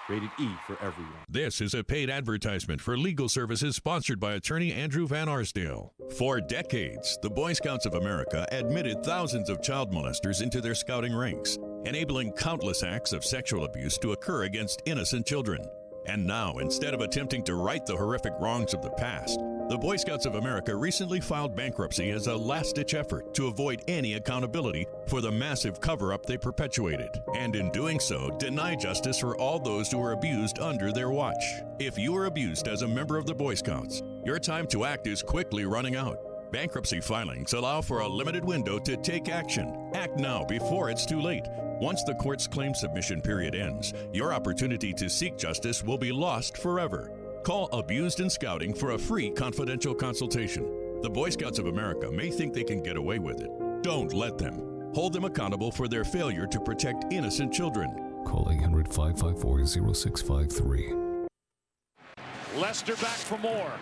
Rated E for everyone. This is a paid advertisement for legal services sponsored by attorney Andrew Van Arsdale. For decades, the Boy Scouts of America admitted thousands of child molesters into their scouting ranks, enabling countless acts of sexual abuse to occur against innocent children. And now, instead of attempting to right the horrific wrongs of the past, the Boy Scouts of America recently filed bankruptcy as a last-ditch effort to avoid any accountability for the massive cover-up they perpetuated, and in doing so, deny justice for all those who were abused under their watch. If you were abused as a member of the Boy Scouts, your time to act is quickly running out. Bankruptcy filings allow for a limited window to take action. Act now before it's too late. Once the court's claim submission period ends, your opportunity to seek justice will be lost forever. Call Abused in Scouting for a free confidential consultation. The Boy Scouts of America may think they can get away with it. Don't let them. Hold them accountable for their failure to protect innocent children. Call 800-554-0653. Lester back for more.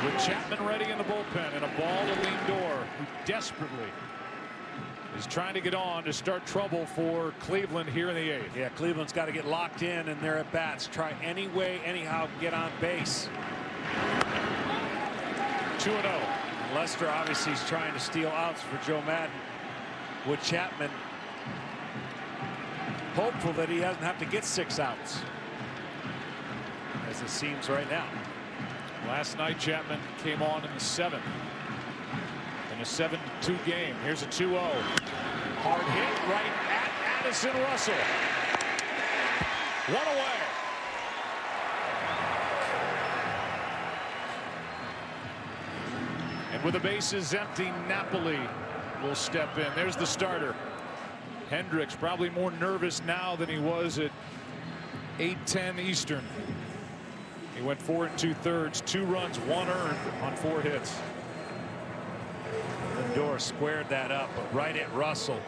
With Chapman ready in the bullpen and a ball to Lindor, who desperately is trying to get on to start trouble for Cleveland here in the 8th. Yeah, Cleveland's got to get locked in their at-bats. Try any way, anyhow, get on base. 2-0. Lester obviously is trying to steal outs for Joe Madden. With Chapman, hopeful that he doesn't have to get 6 outs, as it seems right now. Last night, Chapman came on in the 7th. In a 7-2 game. Here's a 2-0. Hard hit right at Addison Russell. One away. And with the bases empty, Napoli will step in. There's the starter. Hendricks probably more nervous now than he was at 8:10 Eastern. He went 4 2/3, 2 runs, 1 earned on 4 hits. Lindor squared that up, but right at Russell.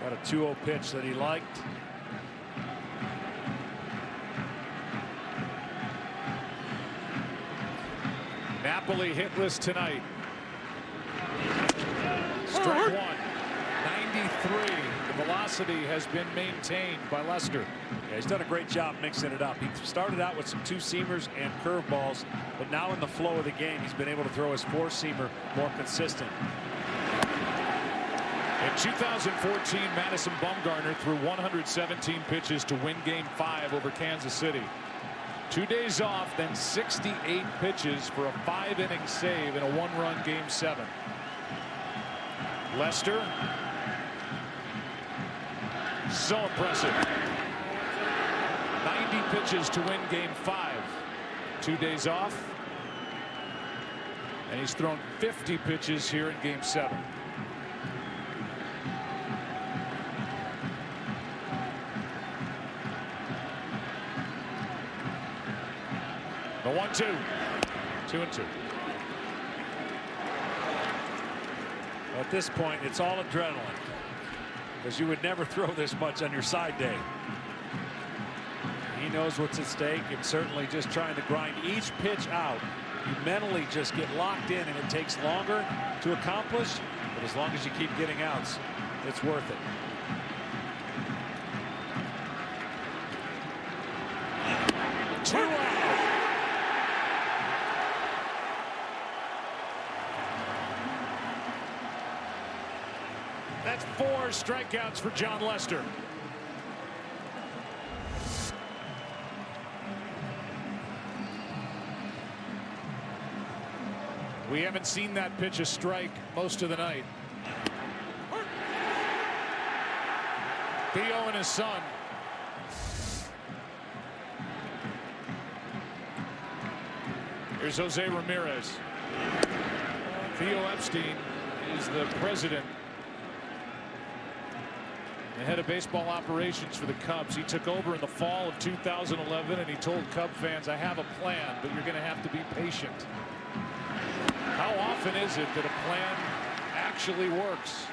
Got a 2-0 pitch that he liked. Napoli hitless tonight. Strike 1. 93. The velocity has been maintained by Lester. Yeah, he's done a great job mixing it up. He started out with some 2-seamers and curveballs, but now in the flow of the game, he's been able to throw his 4-seamer more consistent. In 2014, Madison Bumgarner threw 117 pitches to win Game 5 over Kansas City. 2 days off, then 68 pitches for a 5-inning save in a 1-run Game 7. Lester. So impressive. 90 pitches to win Game 5. 2 days off. And he's thrown 50 pitches here in Game 7. The 1-2. 2-2. At this point, it's all adrenaline, because you would never throw this much on your side day. He knows what's at stake, and certainly just trying to grind each pitch out. You mentally just get locked in, and it takes longer to accomplish, but as long as you keep getting outs, it's worth it. Two out. That's 4 strikeouts for John Lester. We haven't seen that pitch a strike most of the night. Theo and his son. Here's Jose Ramirez. Theo Epstein is the president, the head of baseball operations for the Cubs. He took over in the fall of 2011, and he told Cub fans, I have a plan, but you're going to have to be patient. How often is it that a plan actually works?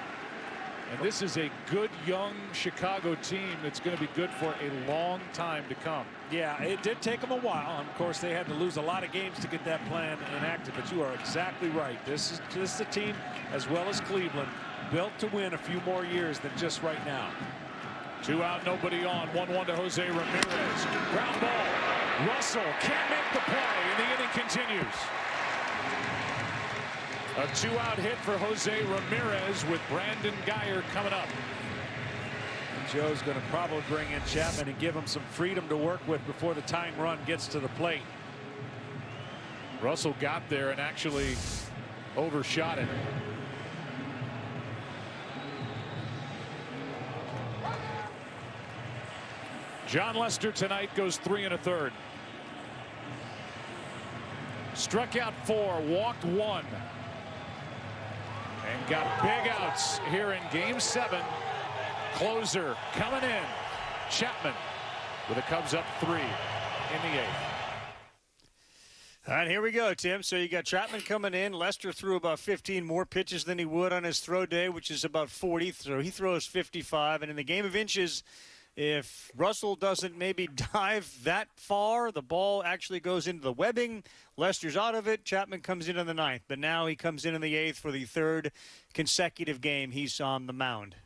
And this is a good young Chicago team that's going to be good for a long time to come. Yeah, it did take them a while. Of course, they had to lose a lot of games to get that plan enacted, but you are exactly right. This is a team, as well as Cleveland, built to win a few more years than just right now. 2 out, nobody on. 1-1 to Jose Ramirez. Ground ball. Russell can't make the play, and the inning continues. A 2-out hit for Jose Ramirez with Brandon Guyer coming up. And Joe's going to probably bring in Chapman and give him some freedom to work with before the tying run gets to the plate. Russell got there and actually overshot it. John Lester tonight goes 3 1/3. Struck out 4, walked 1. And got big outs here in Game 7. Closer coming in. Chapman with the Cubs up 3 in the 8th. All right, here we go, Tim. So you got Chapman coming in. Lester threw about 15 more pitches than he would on his throw day, which is about 40. So he throws 55. And in the game of inches, if Russell doesn't maybe dive that far, the ball actually goes into the webbing. Lester's out of it. Chapman comes in the 9th. But now he comes in the 8th for the 3rd consecutive game he's on the mound.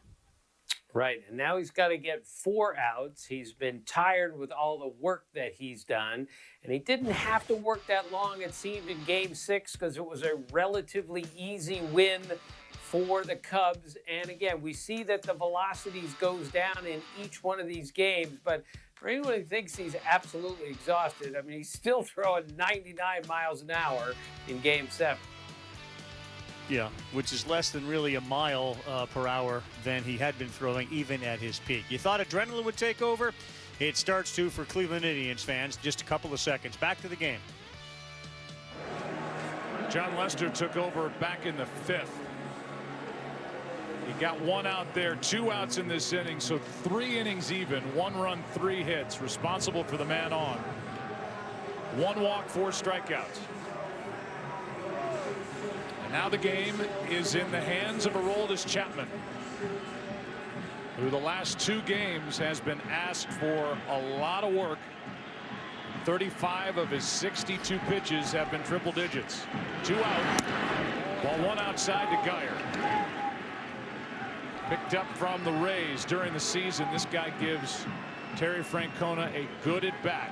Right, and now he's got to get 4 outs. He's been tired with all the work that he's done, and he didn't have to work that long, it seemed, in Game 6 because it was a relatively easy win for the Cubs. And again, we see that the velocities goes down in each one of these games, but for anyone who thinks he's absolutely exhausted, I mean, he's still throwing 99 miles an hour in Game 7. Yeah, which is less than really a mile per hour than he had been throwing even at his peak. You thought adrenaline would take over? It starts to for Cleveland Indians fans. Just a couple of seconds. Back to the game. John Lester took over back in the 5th. He got 1 out there, 2 outs in this inning, so 3 innings even, 1 run, 3 hits, responsible for the man on. 1 walk, 4 strikeouts. And now the game is in the hands of Aroldis Chapman, who the last 2 games has been asked for a lot of work. 35 of his 62 pitches have been triple digits. 2 out. Ball 1 outside to Geyer. Picked up from the Rays during the season. This guy gives Terry Francona a good at bat.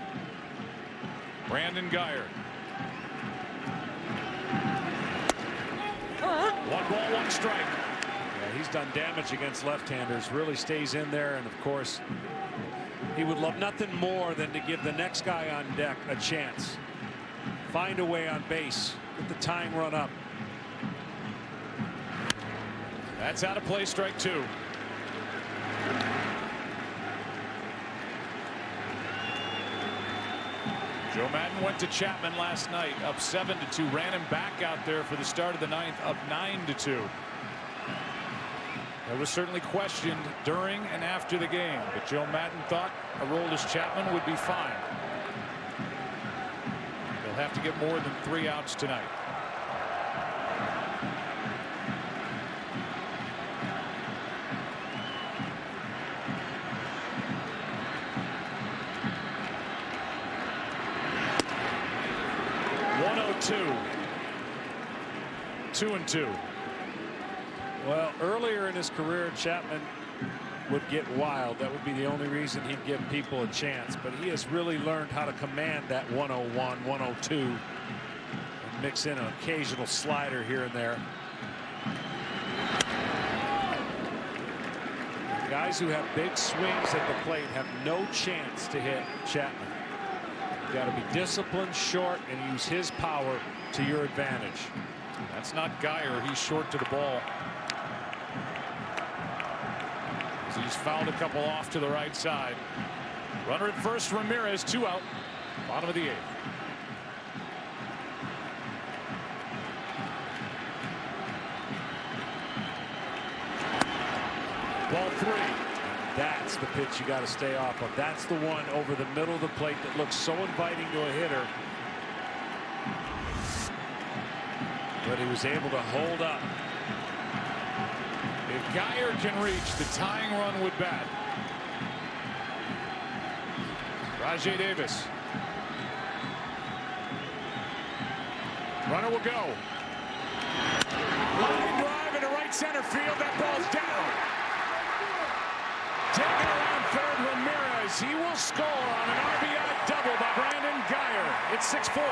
Brandon Geyer. 1 ball, 1 strike. Yeah, he's done damage against left-handers. Really stays in there, and of course, he would love nothing more than to give the next guy on deck a chance. Find a way on base. Get the tying run up. That's out of play, strike 2. Joe Madden went to Chapman last night, up 7-2. Ran him back out there for the start of the 9th, up 9-2. That was certainly questioned during and after the game, but Joe Madden thought Aroldis Chapman would be fine. They'll have to get more than 3 outs tonight. Two and 2. Well, earlier in his career, Chapman would get wild. That would be the only reason he'd give people a chance. But he has really learned how to command that 101, 102, and mix in an occasional slider here and there. Guys who have big swings at the plate have no chance to hit Chapman. You've got to be disciplined, short, and use his power to your advantage. That's not Geyer. He's short to the ball. He's fouled a couple off to the right side. Runner at first, Ramirez, 2 out. Bottom of the 8th. Ball 3. That's the pitch you got to stay off of. That's the one over the middle of the plate that looks so inviting to a hitter. But he was able to hold up. If Geyer can reach, the tying run would bat. Rajai Davis. Runner will go. Line drive into right center field. That ball's down. Taking around third, Ramirez. He will score on an RBI double by Brandon Geyer. It's 6-4.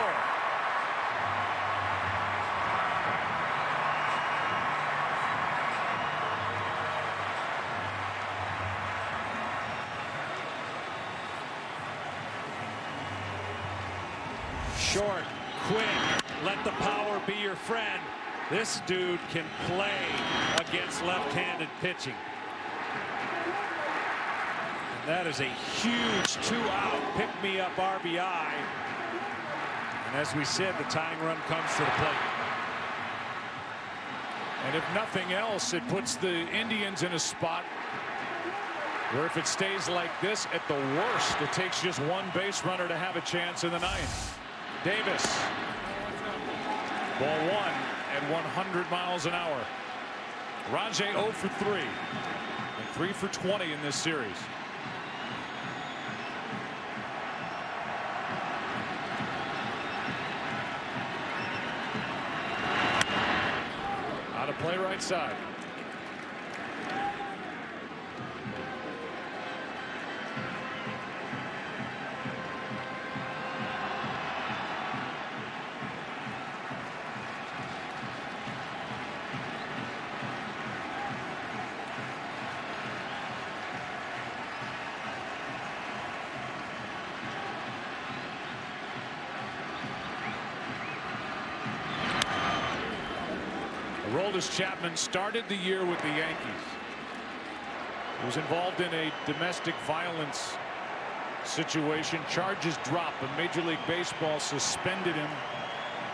Short, quick, let the power be your friend. This dude can play against left-handed pitching. And that is a huge 2-out pick-me-up RBI. And as we said, the tying run comes to the plate. And if nothing else, it puts the Indians in a spot where if it stays like this, at the worst, it takes just 1 base runner to have a chance in the 9th. Davis. Ball 1 at 100 miles an hour. Rajai 0 for 3 and 3 for 20 in this series. Out of play right side. Aroldis Chapman started the year with the Yankees. He was involved in a domestic violence situation. Charges dropped, but Major League Baseball suspended him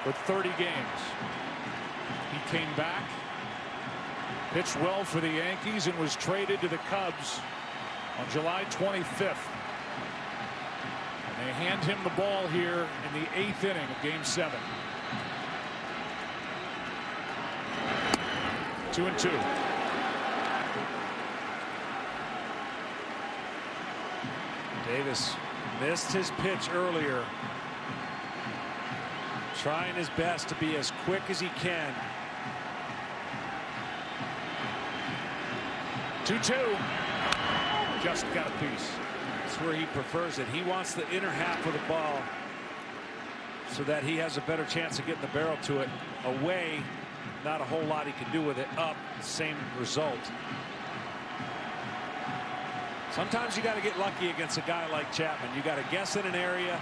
for 30 games. He came back, pitched well for the Yankees, and was traded to the Cubs on July 25th. And they hand him the ball here in the 8th inning of Game 7. 2-2. Davis missed his pitch earlier. Trying his best to be as quick as he can. 2-2. Just got a piece. That's where he prefers it. He wants the inner half of the ball so that he has a better chance of getting the barrel to it. Away, not a whole lot he can do with it. Up, same result. Sometimes you got to get lucky against a guy like Chapman. You got to guess in an area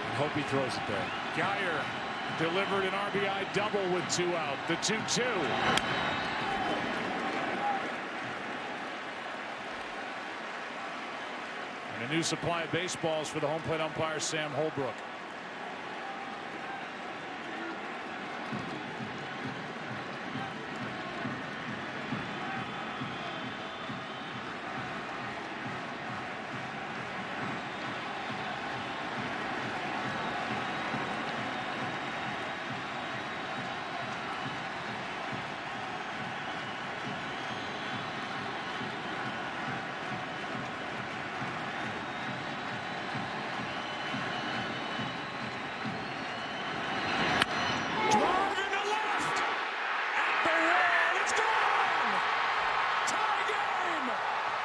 and hope he throws it there. Geyer delivered an RBI double with 2 out. The 2-2. And a new supply of baseballs for the home plate umpire, Sam Holbrook.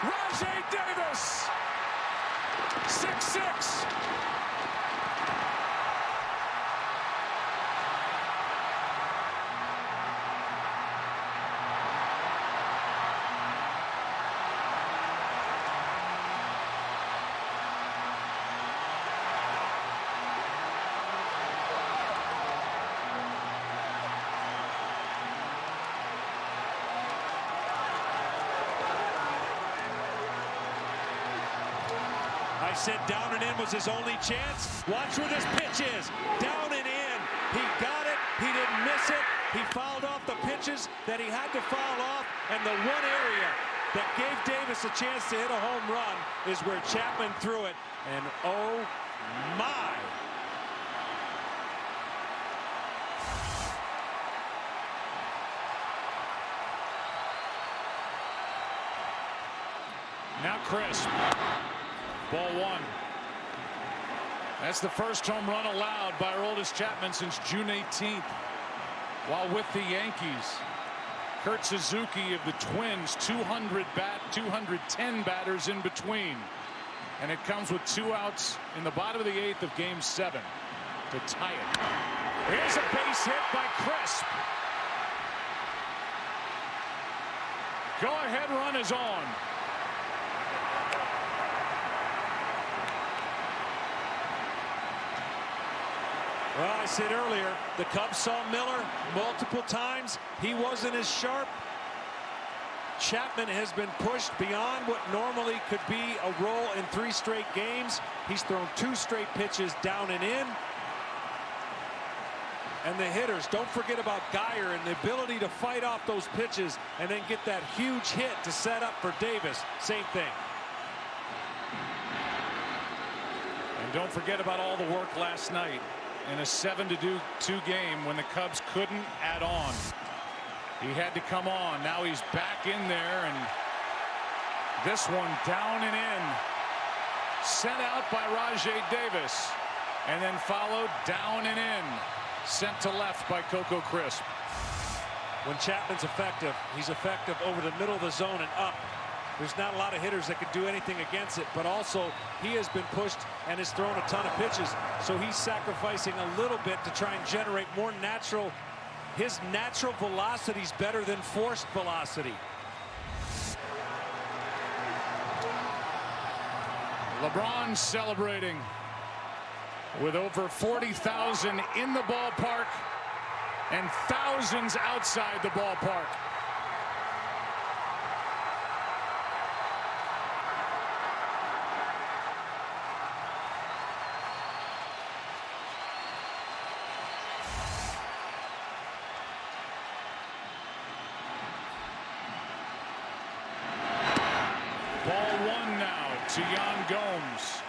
Rajai Davis, 6-6. I said down and in was his only chance. Watch where this pitch is. Down and in. He got it. He didn't miss it. He fouled off the pitches that he had to foul off. And the one area that gave Davis a chance to hit a home run is where Chapman threw it. And oh my. Now Crisp. Ball 1. That's the first home run allowed by Aroldis Chapman since June 18th. While with the Yankees, Kurt Suzuki of the Twins, 210 batters in between. And it comes with 2 outs in the bottom of the 8th of Game 7 to tie it. Here's a base hit by Crisp. Go-ahead run is on. Well, I said earlier, the Cubs saw Miller multiple times. He wasn't as sharp. Chapman has been pushed beyond what normally could be a role in 3 straight games. He's thrown 2 straight pitches down and in. And the hitters, don't forget about Geyer and the ability to fight off those pitches and then get that huge hit to set up for Davis. Same thing. And don't forget about all the work last night in a 7-2 game when the Cubs couldn't add on. He had to come on. Now he's back in there, and this one down and in. Sent out by Rajai Davis, and then followed down and in. Sent to left by Coco Crisp. When Chapman's effective, he's effective over the middle of the zone and up. There's not a lot of hitters that can do anything against it, but also he has been pushed and has thrown a ton of pitches. So he's sacrificing a little bit to try and generate more natural. His natural velocity is better than forced velocity. LeBron celebrating with over 40,000 in the ballpark and thousands outside the ballpark. Ball one now to Yan Gomes.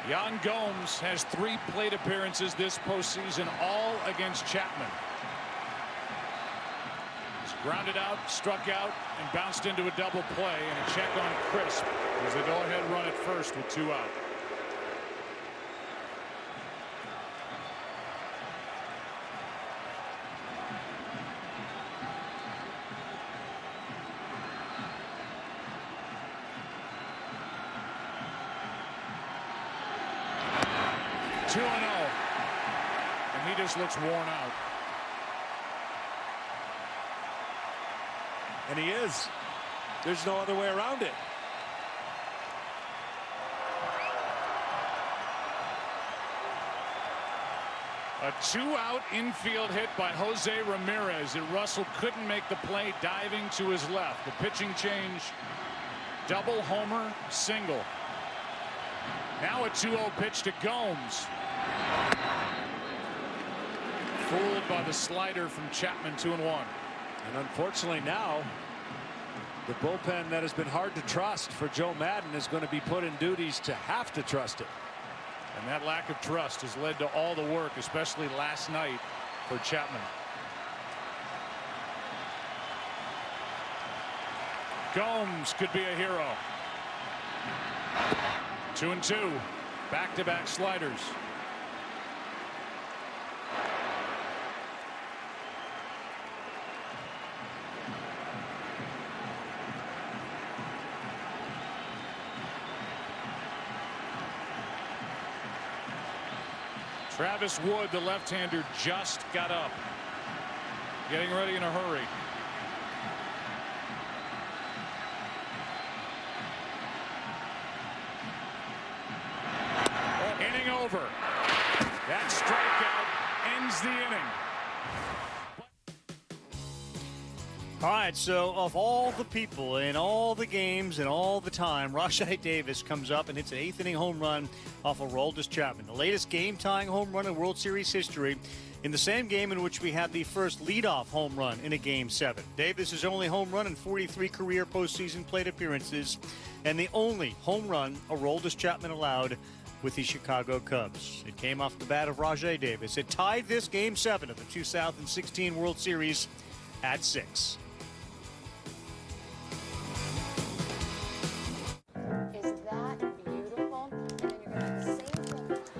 Yan Gomes has 3 plate appearances this postseason, all against Chapman. He's grounded out, struck out, and bounced into a double play, and a check on Crisp as they go ahead run at first with 2 out. And he just looks worn out. And he is. There's no other way around it. A 2-out infield hit by Jose Ramirez. And Russell couldn't make the play, diving to his left. The pitching change, double homer, single. Now a 2-0 pitch to Gomes. Fooled by the slider from Chapman, 2-1. And unfortunately now, the bullpen that has been hard to trust for Joe Maddon is going to be put in duties to have to trust it. And that lack of trust has led to all the work, especially last night for Chapman. Gomes could be a hero. 2-2. Back-to-back sliders. Travis Wood, the left-hander, just got up. Getting ready in a hurry. Inning over. That strikeout ends the inning. All right, so of all the people in all the games and all the time, Rajai Davis comes up and hits an 8th-inning home run off of Aroldis Chapman, the latest game-tying home run in World Series history, in the same game in which we had the first leadoff home run in a Game 7. Davis' only home run in 43 career postseason plate appearances, and the only home run Aroldis Chapman allowed with the Chicago Cubs. It came off the bat of Rajai Davis. It tied this Game 7 of the 2016 World Series at 6. Is that beautiful? And then you're going to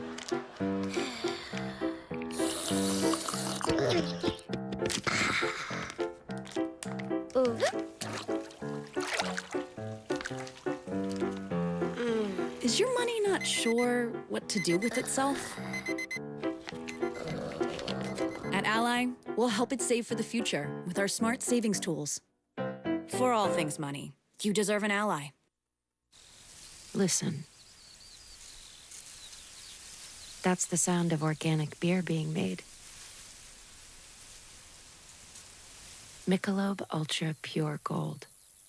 Is your money not sure what to do with itself? At Ally, we'll help it save for the future with our smart savings tools. For all things money, you deserve an ally. Listen. That's the sound of organic beer being made. Michelob Ultra Pure Gold.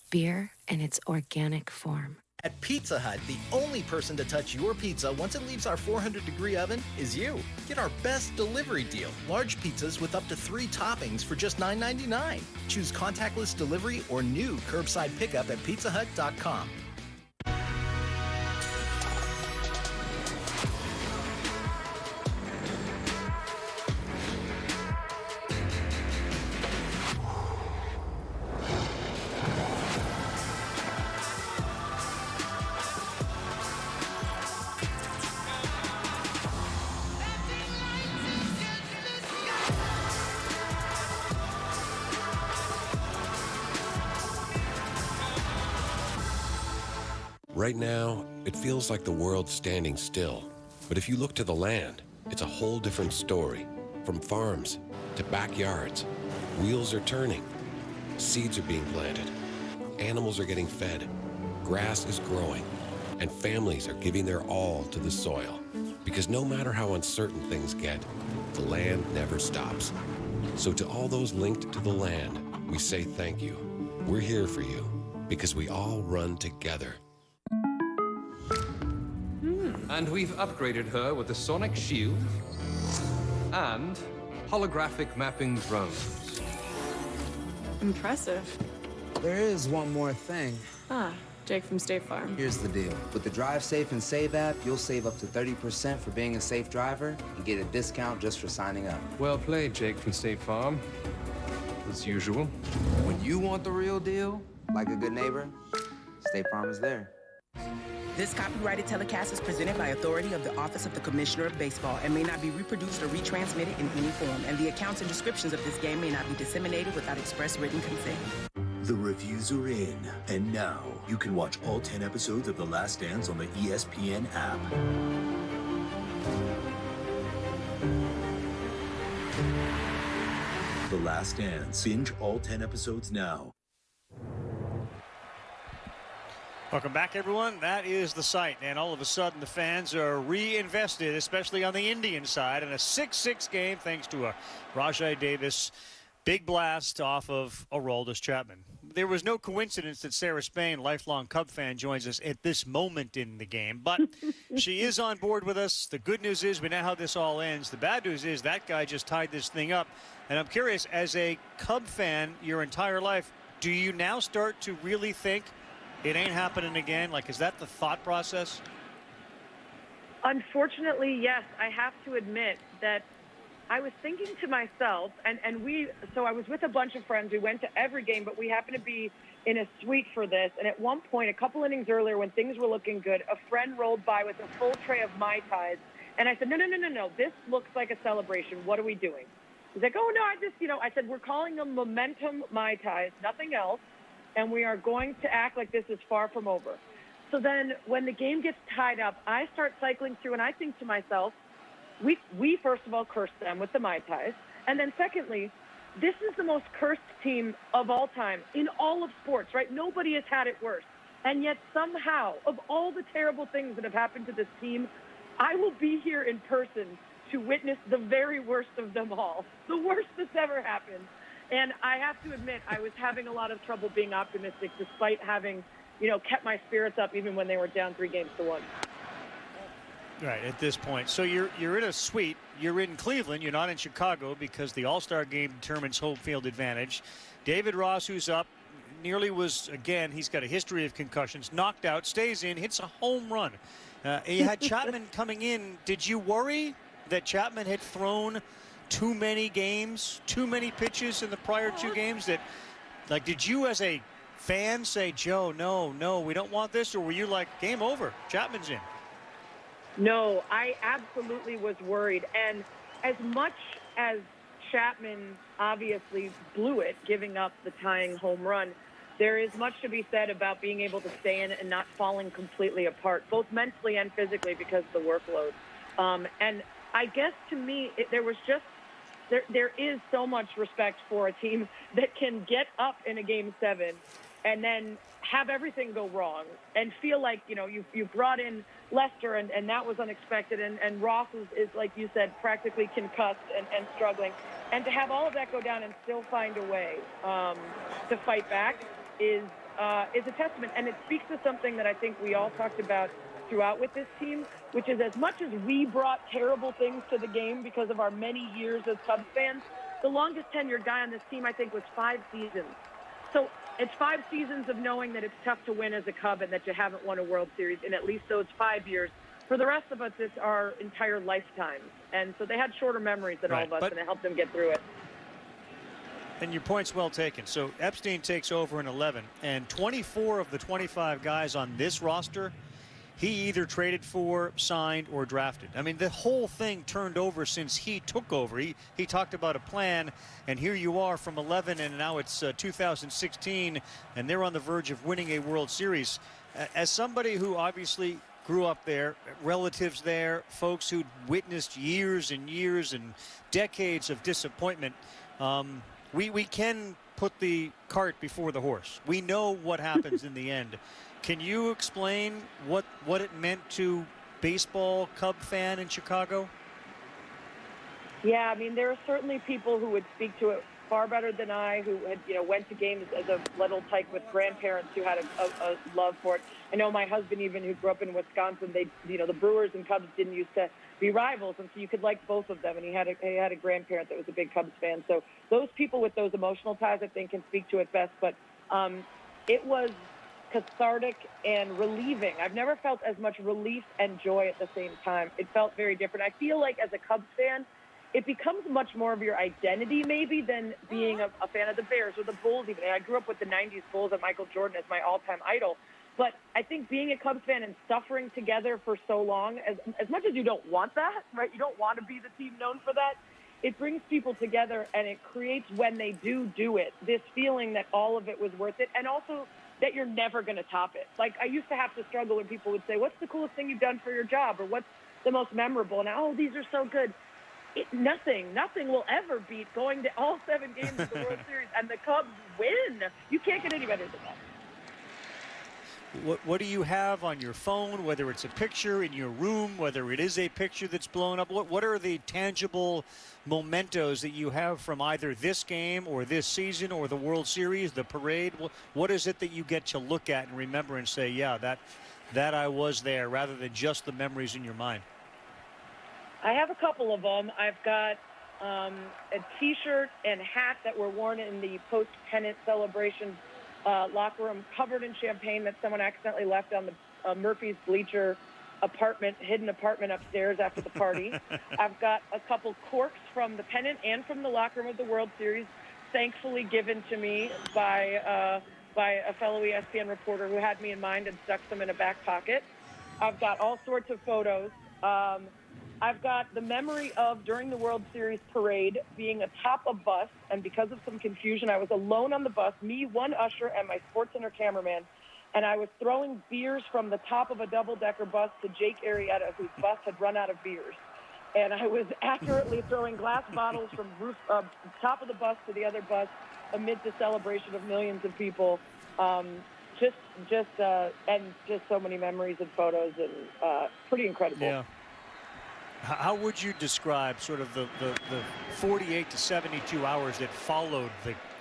Beer in its organic form. At Pizza Hut, the only person to touch your pizza once it leaves our 400-degree oven is you. Get our best delivery deal. Large pizzas with up to 3 toppings for just $9.99. Choose contactless delivery or new curbside pickup at pizzahut.com. Right now, it feels like the world's standing still. But if you look to the land, it's a whole different story. From farms to backyards, wheels are turning. Seeds are being planted. Animals are getting fed. Grass is growing. And families are giving their all to the soil. Because Because no matter how uncertain things get, the land never stops. So to all those linked to the land, we say thank you. We're here for you because we all run together. And we've upgraded her with the sonic shield and holographic mapping drones. Impressive. There is one more thing. Jake from State Farm. Here's the deal. With the Drive Safe and Save app, you'll save up to 30% for being a safe driver and get a discount just for signing up. Well played, Jake from State Farm. As usual. When you want the real deal, like a good neighbor, State Farm is there. This copyrighted telecast is presented by authority of the Office of the Commissioner of Baseball and may not be reproduced or retransmitted in any form, and the accounts and descriptions of this game may not be disseminated without express written consent. The reviews are in, and now you can watch all 10 episodes of The Last Dance on the ESPN app. The Last Dance. Binge all 10 episodes now. Welcome back, everyone. That is the site, and all of a sudden the fans are reinvested, especially on the Indian side, in a 6-6 game thanks to a Rajai Davis big blast off of Aroldis Chapman. There was no coincidence that Sarah Spain, lifelong Cub fan, joins us at this moment in the game, but she is on board with us. The good news is we know how this all ends. The bad news is that guy just tied this thing up, and I'm curious, as a Cub fan your entire life, do you now start to really think it ain't happening again? Like, is that the thought process? Unfortunately, yes. I have to admit that I was thinking to myself, so I was with a bunch of friends. We went to every game, but we happened to be in a suite for this. And at one point, a couple innings earlier, when things were looking good, a friend rolled by with a full tray of Mai Tais. And I said, no. This looks like a celebration. What are we doing? He's like, oh, no, I said, we're calling them Momentum Mai Tais, nothing else. And we are going to act like this is far from over. So then when the game gets tied up, I start cycling through, and I think to myself, we first of all cursed them with the Mai Tais. And then secondly, this is the most cursed team of all time in all of sports, right? Nobody has had it worse. And yet somehow, of all the terrible things that have happened to this team, I will be here in person to witness the very worst of them all, the worst that's ever happened. And I have to admit, I was having a lot of trouble being optimistic despite having, kept my spirits up even when they were down 3-1. Right, at this point. So you're in a suite. You're in Cleveland. You're not in Chicago because the All-Star game determines home field advantage. David Ross, who's up, nearly was, again, he's got a history of concussions, knocked out, stays in, hits a home run. He had Chapman coming in. Did you worry that Chapman had thrown too many games, too many pitches in the prior two games? That, like, did you as a fan say, Joe, no, we don't want this? Or were you like, game over, Chapman's in? No, I absolutely was worried. And as much as Chapman obviously blew it, giving up the tying home run, there is much to be said about being able to stay in and not falling completely apart, both mentally and physically because of the workload. And I guess to me, there is so much respect for a team that can get up in a Game 7 and then have everything go wrong and feel like, you brought in Lester and that was unexpected. And Ross is, like you said, practically concussed and struggling. And to have all of that go down and still find a way to fight back is a testament. And it speaks to something that I think we all talked about throughout with this team, which is as much as we brought terrible things to the game because of our many years as Cubs fans, the longest tenured guy on this team, I think, was 5 seasons. So it's 5 seasons of knowing that it's tough to win as a Cub and that you haven't won a World Series in at least those 5 years. For the rest of us, it's our entire lifetimes. And so they had shorter memories than all of us, and it helped them get through it. And your point's well taken. So Epstein takes over in 11, and 24 of the 25 guys on this roster, he either traded for, signed, or drafted. I mean, the whole thing turned over since he took over. He talked about a plan, and here you are from 11, and now it's 2016, and they're on the verge of winning a World Series. As somebody who obviously grew up there, relatives there, folks who witnessed years and years and decades of disappointment, we can put the cart before the horse. We know what happens in the end. Can you explain what it meant to baseball Cub fan in Chicago? Yeah, I mean, there are certainly people who would speak to it far better than I, who had, went to games as a little tyke with grandparents who had a love for it. I know my husband, even who grew up in Wisconsin, the Brewers and Cubs didn't used to be rivals, and so you could like both of them. And he had a grandparent that was a big Cubs fan. So those people with those emotional ties, I think, can speak to it best. But it was cathartic and relieving. I've never felt as much relief and joy at the same time. It felt very different. I feel like as a Cubs fan, it becomes much more of your identity maybe than being a fan of the Bears or the Bulls even. I grew up with the 90s Bulls and Michael Jordan as my all-time idol. But I think being a Cubs fan and suffering together for so long, as much as you don't want that, right? You don't want to be the team known for that. It brings people together, and it creates, when they do it, this feeling that all of it was worth it, and also that you're never going to top it. Like, I used to have to struggle when people would say, what's the coolest thing you've done for your job? Or what's the most memorable? And, oh, these are so good. Nothing will ever beat going to all 7 games of the World Series and the Cubs win. You can't get any better than that. What do you have on your phone, whether it's a picture in your room, whether it is a picture that's blown up? What are the tangible mementos that you have from either this game or this season or the World Series, the parade? What is it that you get to look at and remember and say, yeah, that I was there, rather than just the memories in your mind? I have a couple of them. I've got a T-shirt and hat that were worn in the post-pennant celebration locker room, covered in champagne that someone accidentally left on the Murphy's bleacher hidden apartment upstairs after the party. I've got a couple corks from the pennant and from the locker room of the World Series, thankfully given to me by a fellow ESPN reporter who had me in mind and stuck them in a back pocket. I've got all sorts of photos. I've got the memory of, during the World Series parade, being atop a bus, and because of some confusion, I was alone on the bus, me, one usher, and my SportsCenter cameraman, and I was throwing beers from the top of a double-decker bus to Jake Arrieta, whose bus had run out of beers. And I was accurately throwing glass bottles from top of the bus to the other bus amid the celebration of millions of people. Just so many memories and photos, and pretty incredible. Yeah. How would you describe sort of the 48 to 72 hours that followed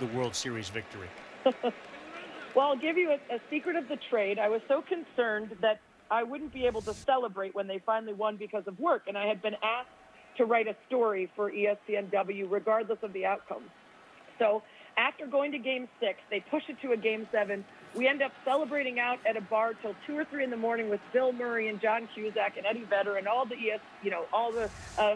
the World Series victory? Well, I'll give you a secret of the trade. I was so concerned that I wouldn't be able to celebrate when they finally won because of work, and I had been asked to write a story for ESPNW regardless of the outcome. So after going to Game 6, they push it to a Game 7. We end up celebrating out at a bar till 2 or 3 in the morning with Bill Murray and John Cusack and Eddie Vedder and all the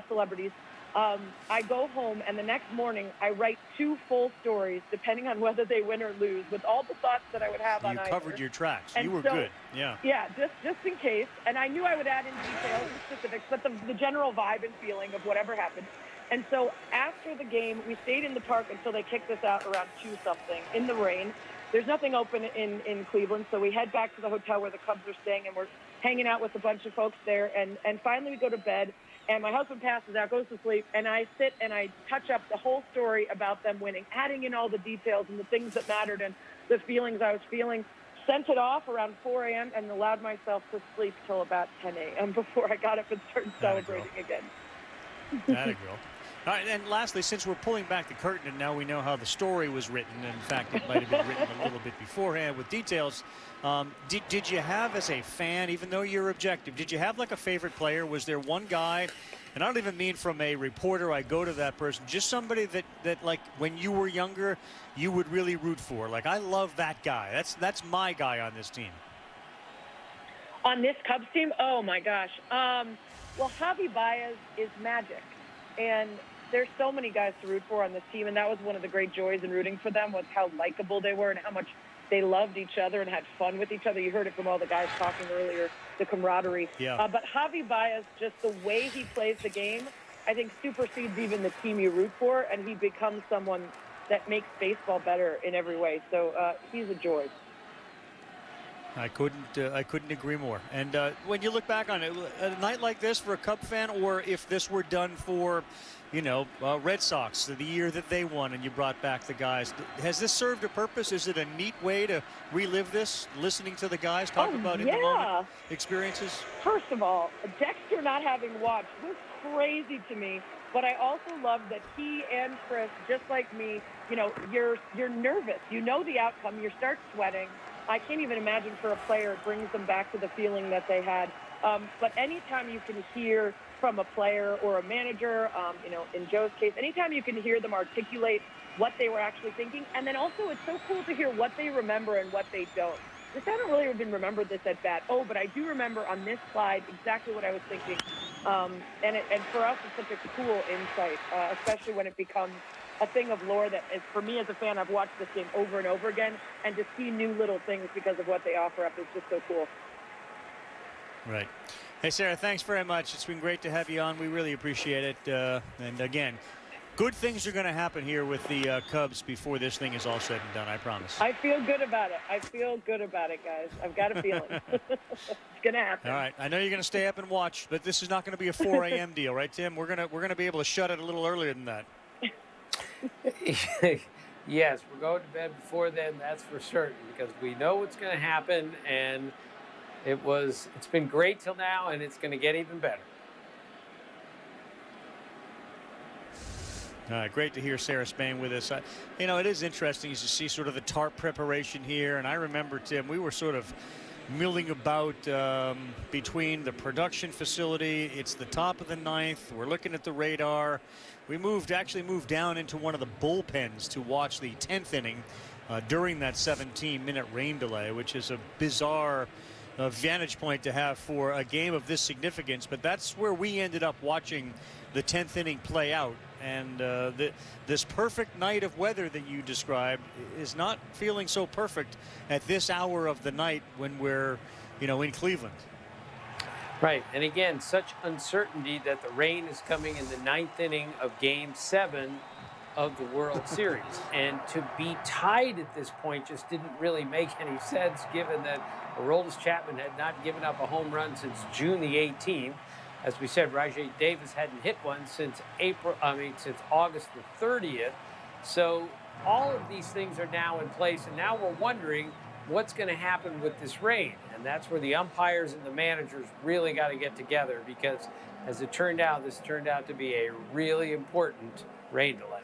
celebrities. I go home, and the next morning I write 2 full stories, depending on whether they win or lose, with all the thoughts that I would have on either. You covered your tracks. And you were so, good. Yeah. Yeah, just in case. And I knew I would add in details and specifics, but the general vibe and feeling of whatever happened. And so after the game, we stayed in the park until they kicked us out around 2-something in the rain. There's nothing open in Cleveland, so we head back to the hotel where the Cubs are staying, and we're hanging out with a bunch of folks there. And finally we go to bed, and my husband passes out, goes to sleep, and I sit and I touch up the whole story about them winning, adding in all the details and the things that mattered and the feelings I was feeling. Sent it off around 4 a.m. and allowed myself to sleep till about 10 a.m. before I got up and started celebrating again. Atta girl. All right, and lastly, since we're pulling back the curtain and now we know how the story was written, in fact, it might have been written a little bit beforehand with details, did you have, as a fan, even though you're objective, did you have like a favorite player? Was there one guy, and I don't even mean from a reporter, I go to that person, just somebody that like when you were younger, you would really root for? Like, I love that guy. That's my guy on this team. On this Cubs team? Oh, my gosh. Well, Javi Baez is magic. And there's so many guys to root for on this team, and that was one of the great joys in rooting for them, was how likable they were and how much they loved each other and had fun with each other. You heard it from all the guys talking earlier, the camaraderie. Yeah. But Javi Baez, just the way he plays the game, I think supersedes even the team you root for, and he becomes someone that makes baseball better in every way. So he's a joy. I couldn't agree more. And when you look back on it, a night like this for a Cub fan, or if this were done for Red Sox, the year that they won and you brought back the guys. Has this served a purpose? Is it a neat way to relive this, listening to the guys talk about in-the-moment experiences? First of all, Dexter not having watched was crazy to me, but I also love that he and Chris, just like me, you're nervous. You know the outcome. You start sweating. I can't even imagine for a player it brings them back to the feeling that they had. But anytime you can hear from a player or a manager, in Joe's case, anytime you can hear them articulate what they were actually thinking, and then also it's so cool to hear what they remember and what they don't. Just haven't really even remembered this at bat. Oh, but I do remember on this slide exactly what I was thinking. And for us, it's such a cool insight, especially when it becomes a thing of lore that, for me as a fan, I've watched this game over and over again, and to see new little things because of what they offer up is just so cool. Right. Hey, Sarah, thanks very much. It's been great to have you on. We really appreciate it. And again, good things are going to happen here with the Cubs before this thing is all said and done, I promise. I feel good about it. I feel good about it, guys. I've got a feeling. It's going to happen. All right. I know you're going to stay up and watch, but this is not going to be a 4 a.m. deal, right, Tim? We're going to be able to shut it a little earlier than that. Yes, we're going to bed before then, that's for certain, because we know what's going to happen, and it's been great till now, and it's going to get even better. Great to hear Sarah Spain with us. It is interesting as you see sort of the tarp preparation here, and I remember, Tim, we were sort of milling about between the production facility. It's the top of the ninth. We're looking at the radar. We actually moved down into one of the bullpens to watch the 10th inning during that 17-minute rain delay, which is a bizarre vantage point to have for a game of this significance. But that's where we ended up watching the 10th inning play out. And this perfect night of weather that you described is not feeling so perfect at this hour of the night when we're, in Cleveland. Right. And again, such uncertainty that the rain is coming in the 9th inning of Game 7 of the World Series. And to be tied at this point just didn't really make any sense, given that Aroldis Chapman had not given up a home run since June the 18th. As we said, Rajai Davis hadn't hit one since August the 30th. So all of these things are now in place, and now we're wondering what's going to happen with this rain. And that's where the umpires and the managers really got to get together, because as it turned out, this turned out to be a really important rain delay.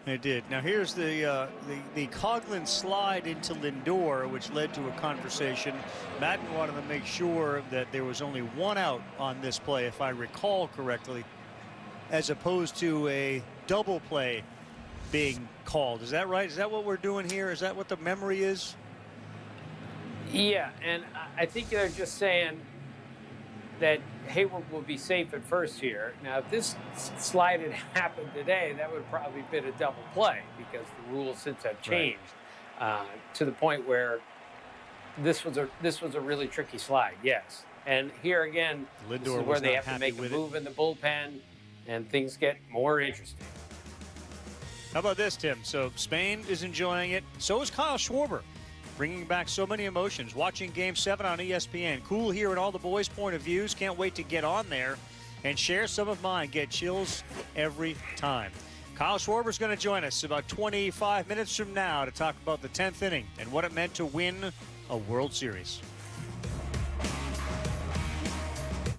It did. Now here's the Coghlan slide into Lindor, which led to a conversation. Madden wanted to make sure that there was only one out on this play, if I recall correctly, as opposed to a double play being called. Is that right? Is that what we're doing here? Is that what the memory is? Yeah, and I think they're just saying that Hayward will be safe at first here. Now, if this slide had happened today, that would probably been a double play, because the rules since have changed to the point where this was a really tricky slide. Yes, and here again, Lindor this is where they have to make a move in the bullpen, and things get more interesting. How about this, Tim? So Spain is enjoying it. So is Kyle Schwarber, bringing back so many emotions. Watching Game 7 on ESPN. Cool hearing all the boys' point of views. Can't wait to get on there and share some of mine. Get chills every time. Kyle Schwarber's going to join us about 25 minutes from now to talk about the 10th inning and what it meant to win a World Series.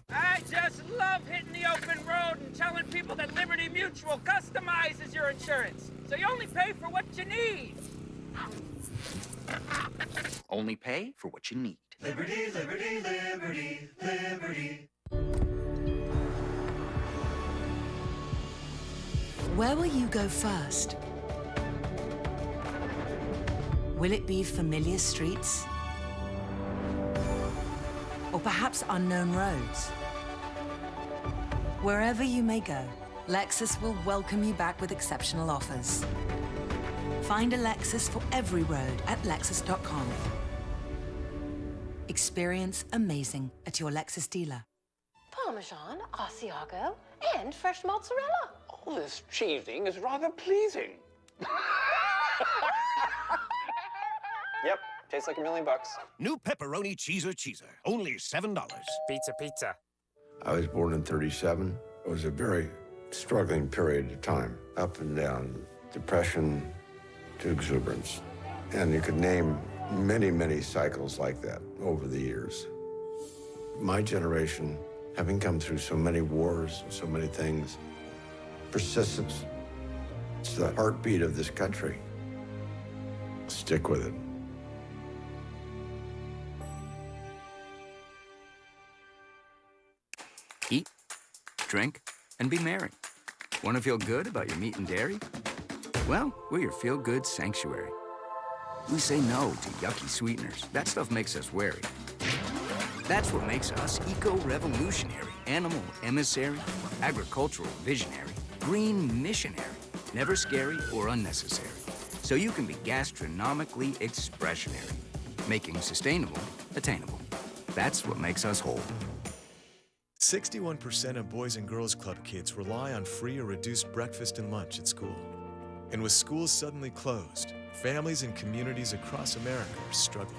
I just love hitting the open road and telling people that Liberty Mutual customizes your insurance, so you only pay for what you need. Only pay for what you need. Liberty, liberty, liberty, liberty. Where will you go first? Will it be familiar streets? Or perhaps unknown roads? Wherever you may go, Lexus will welcome you back with exceptional offers. Find a Lexus for every road at Lexus.com. Experience amazing at your Lexus dealer. Parmesan, Asiago, and fresh mozzarella. All this cheesing is rather pleasing. Yep, tastes like $1 million. New pepperoni cheeser, only $7. Pizza. I was born in '37. It was a very, struggling period of time, up and down, depression to exuberance. And you could name many, many cycles like that over the years. My generation, having come through so many wars and so many things, persistence, it's the heartbeat of this country. Stick with it. Eat, drink, and be merry. Want to feel good about your meat and dairy? Well, we're your feel-good sanctuary. We say no to yucky sweeteners. That stuff makes us wary. That's what makes us eco-revolutionary, animal emissary, agricultural visionary, green missionary, never scary or unnecessary. So you can be gastronomically expressionary, making sustainable attainable. That's what makes us whole. 61% of Boys and Girls Club kids rely on free or reduced breakfast and lunch at school. And with schools suddenly closed, families and communities across America are struggling.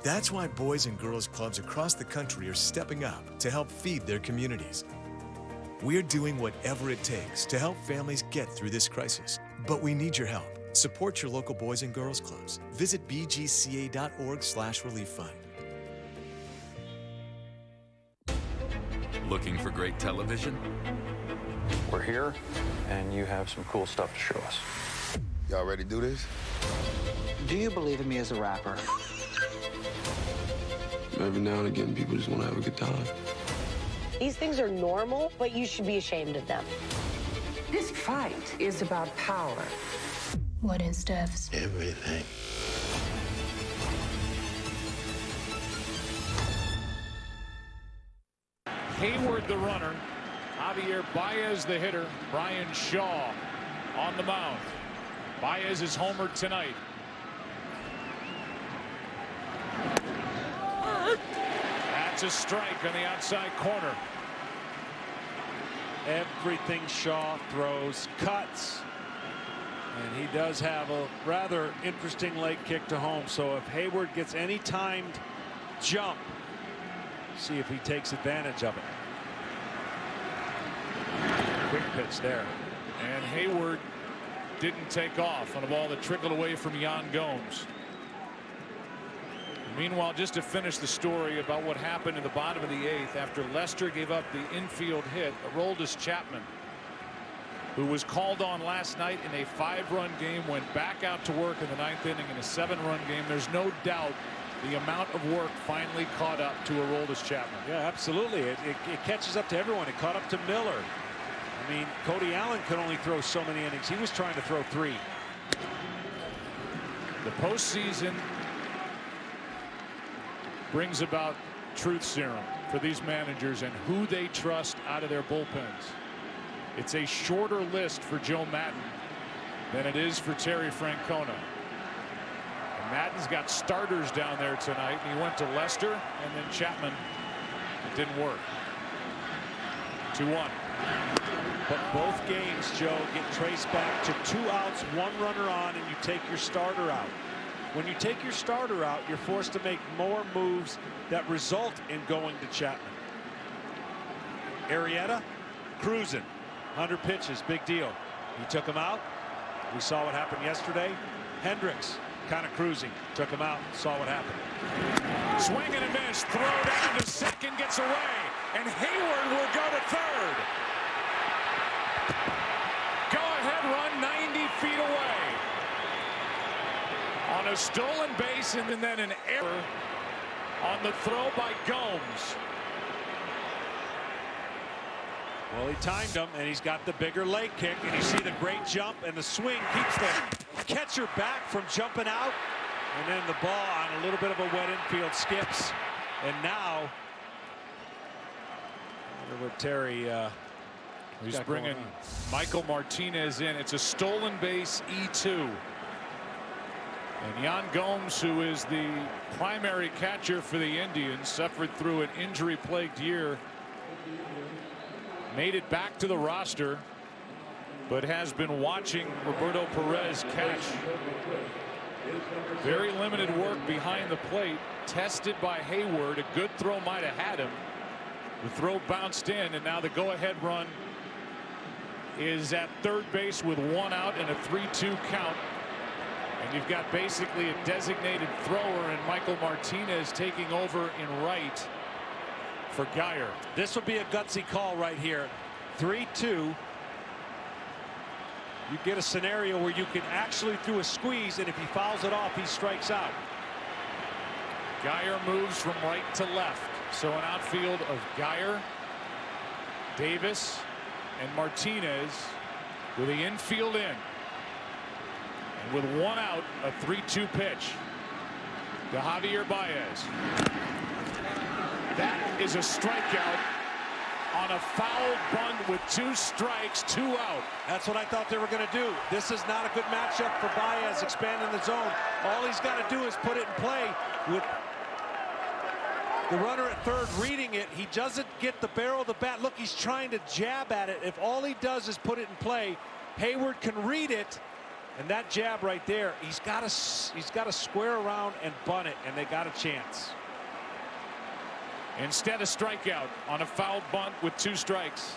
That's why Boys and Girls Clubs across the country are stepping up to help feed their communities. We're doing whatever it takes to help families get through this crisis. But we need your help. Support your local Boys and Girls Clubs. Visit bgca.org/relief fund. Looking for great television? We're here, and you have some cool stuff to show us. Y'all ready to do this? Do you believe in me as a rapper? Every now and again, people just want to have a good time. These things are normal, but you should be ashamed of them. This fight is about power. What is Devs? Everything. Hayward the runner, Javier Baez the hitter, Brian Shaw on the mound. Baez is homered tonight. That's a strike on the outside corner. Everything Shaw throws cuts, and he does have a rather interesting leg kick to home. So if Hayward gets any timed jump, see if he takes advantage of it. Quick pitch there. And Hayward didn't take off on a ball that trickled away from Yan Gomes. Meanwhile, just to finish the story about what happened in the bottom of the 8th after Lester gave up the infield hit, Aroldis Chapman, who was called on last night in a 5-run game, went back out to work in the 9th inning in a 7-run game. There's no doubt the amount of work finally caught up to Aroldis Chapman. Yeah, absolutely. It catches up to everyone. It caught up to Miller. I mean, Cody Allen could only throw so many innings. He was trying to throw 3. The postseason brings about truth serum for these managers and who they trust out of their bullpens. It's a shorter list for Joe Maddon than it is for Terry Francona. And Madden's got starters down there tonight, and he went to Lester and then Chapman. It didn't work. 2-1. But both games, Joe, get traced back to 2 outs, 1 runner on, and you take your starter out. When you take your starter out, you're forced to make more moves that result in going to Chapman. Arrieta cruising, 100 pitches, big deal. He took him out. We saw what happened yesterday. Hendricks kind of cruising, took him out, saw what happened. Swing and a miss, throw down to second, gets away, and Hayward will go to third. Go ahead run 90 feet away. On a stolen base and then an error on the throw by Gomes. Well, he timed him, and he's got the bigger leg kick, and you see the great jump, and the swing keeps the catcher back from jumping out, and then the ball on a little bit of a wet infield skips, and now I wonder what Terry he's bringing Michael Martinez in. It's a stolen base E2. And Yan Gomes, who is the primary catcher for the Indians, suffered through an injury-plagued year. Made it back to the roster, but has been watching Roberto Perez catch. Very limited work behind the plate. Tested by Hayward. A good throw might have had him. The throw bounced in, and now the go-ahead run is at third base with 1 out and a 3-2 count. And you've got basically a designated thrower and Michael Martinez taking over in right for Geyer. This will be a gutsy call right here. 3-2. You get a scenario where you can actually do a squeeze, and if he fouls it off, he strikes out. Geyer moves from right to left. So an outfield of Geyer, Davis, and Martinez with the infield in. And with 1 out, a 3-2 pitch to Javier Baez. That is a strikeout on a foul bunt with 2 strikes, 2 out. That's what I thought they were going to do. This is not a good matchup for Baez expanding the zone. All he's got to do is put it in play with the runner at third reading it. He doesn't get the barrel of the bat. Look, he's trying to jab at it. If all he does is put it in play, Hayward can read it. And that jab right there, he's got to square around and bunt it, and they got a chance. Instead, a strikeout on a foul bunt with 2 strikes.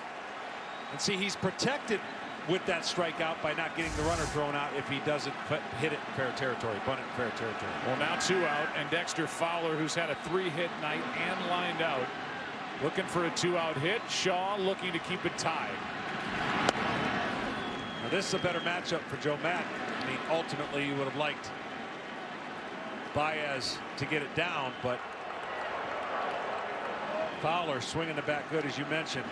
And see, he's protected with that strikeout by not getting the runner thrown out if he doesn't hit it in fair territory, bunt it in fair territory. Well, now 2 out, and Dexter Fowler, who's had a 3-hit night and lined out, looking for a 2-out hit. Shaw looking to keep it tied. Now, this is a better matchup for Joe Maddon. I mean, ultimately, you would have liked Baez to get it down, but Fowler swinging the bat good, as you mentioned.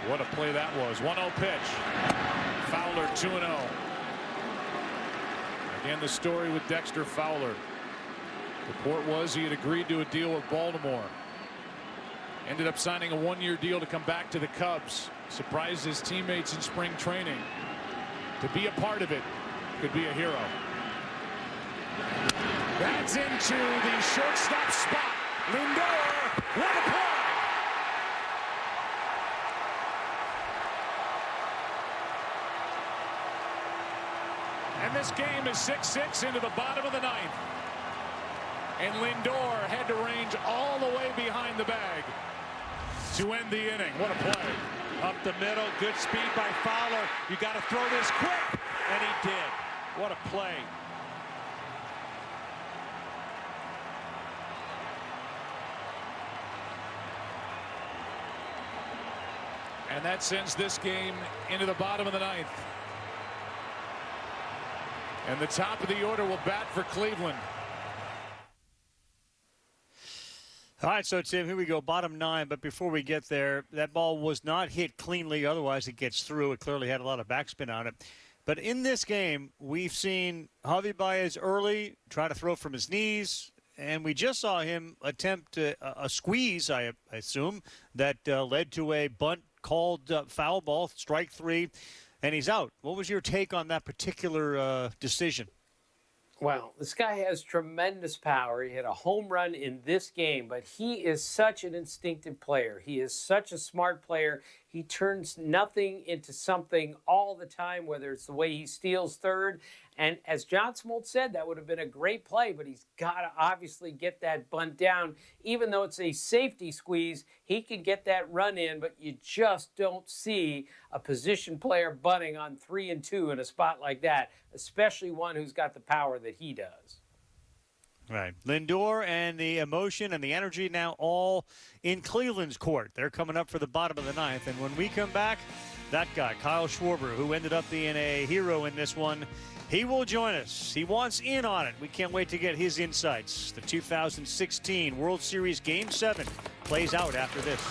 What a play that was. 1-0 pitch. Fowler 2-0. Again, the story with Dexter Fowler. Report was he had agreed to a deal with Baltimore. Ended up signing a 1-year deal to come back to the Cubs. Surprised his teammates in spring training. To be a part of it could be a hero. That's into the shortstop spot. Lindor, what a play! And this game is 6-6 into the bottom of the 9th. And Lindor had to range all the way behind the bag to end the inning. What a play. Up the middle, good speed by Fowler. You got to throw this quick, and he did. What a play. And that sends this game into the bottom of the 9th. And the top of the order will bat for Cleveland. All right, so Tim, here we go, bottom 9. But before we get there, that ball was not hit cleanly. Otherwise, it gets through. It clearly had a lot of backspin on it. But in this game, we've seen Javi Baez early try to throw from his knees. And we just saw him attempt a squeeze, I assume, that led to a bunt called foul ball, strike 3, and he's out. What was your take on that particular decision? Well, this guy has tremendous power. He hit a home run in this game, but he is such an instinctive player. He is such a smart player. He turns nothing into something all the time, whether it's the way he steals third. And as John Smoltz said, that would have been a great play, but he's got to obviously get that bunt down. Even though it's a safety squeeze, he can get that run in, but you just don't see a position player bunting on 3 and 2 in a spot like that, especially one who's got the power that he does. Right. Lindor and the emotion and the energy now all in Cleveland's court. They're coming up for the bottom of the 9th. And when we come back, that guy, Kyle Schwarber, who ended up being a hero in this one, he will join us. He wants in on it. We can't wait to get his insights. The 2016 World Series Game 7 plays out after this.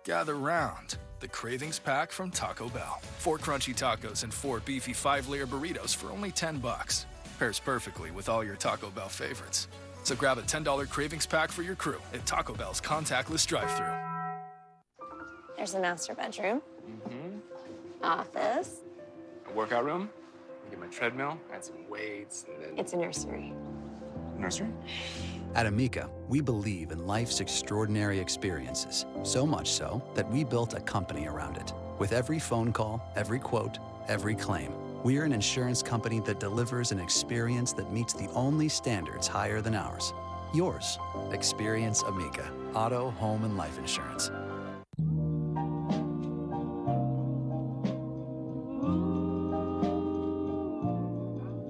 Gather round. The Cravings Pack from Taco Bell. 4 crunchy tacos and 4 beefy 5-layer burritos for only $10. Pairs perfectly with all your Taco Bell favorites. So grab a $10 Cravings Pack for your crew at Taco Bell's contactless drive-thru. There's the master bedroom. Mm-hmm. Office. A workout room. Get my treadmill, add some weights, and then... It's a nursery. Nursery? At Amica, we believe in life's extraordinary experiences, so much so that we built a company around it. With every phone call, every quote, every claim, We're an insurance company that delivers an experience that meets the only standards higher than ours. Yours. Experience Amica. Auto, home, and life insurance.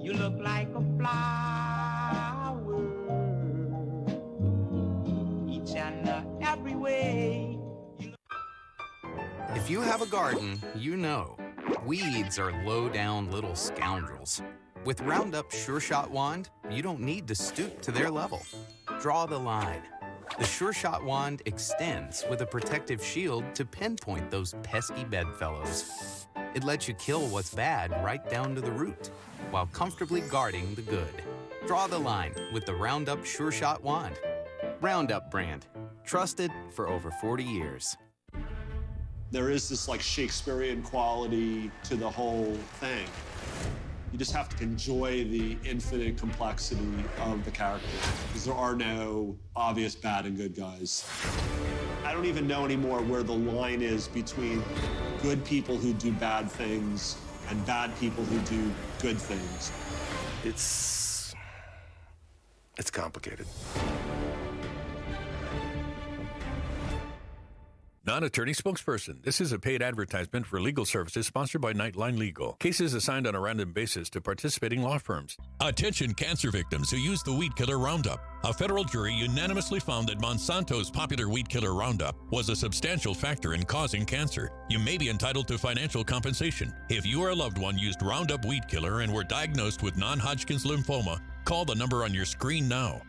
You look like a flower, each and every way. If you have a garden, you know weeds are low-down little scoundrels. With Roundup Sure Shot Wand, you don't need to stoop to their level. Draw the line. The Sure Shot Wand extends with a protective shield to pinpoint those pesky bedfellows. It lets you kill what's bad right down to the root, while comfortably guarding the good. Draw the line with the Roundup Sure Shot Wand. Roundup brand. Trusted for over 40 years. There is this like Shakespearean quality to the whole thing. You just have to enjoy the infinite complexity of the characters, because there are no obvious bad and good guys. I don't even know anymore where the line is between good people who do bad things and bad people who do good things. It's complicated. Non-attorney spokesperson. This is a paid advertisement for legal services sponsored by Nightline Legal. Cases assigned on a random basis to participating law firms. Attention cancer victims who use the weed killer Roundup. A federal jury unanimously found that Monsanto's popular weed killer Roundup was a substantial factor in causing cancer. You may be entitled to financial compensation. If you or a loved one used Roundup weed killer and were diagnosed with non-Hodgkin's lymphoma, call the number on your screen now.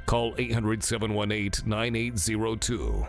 Call 800-718-9802.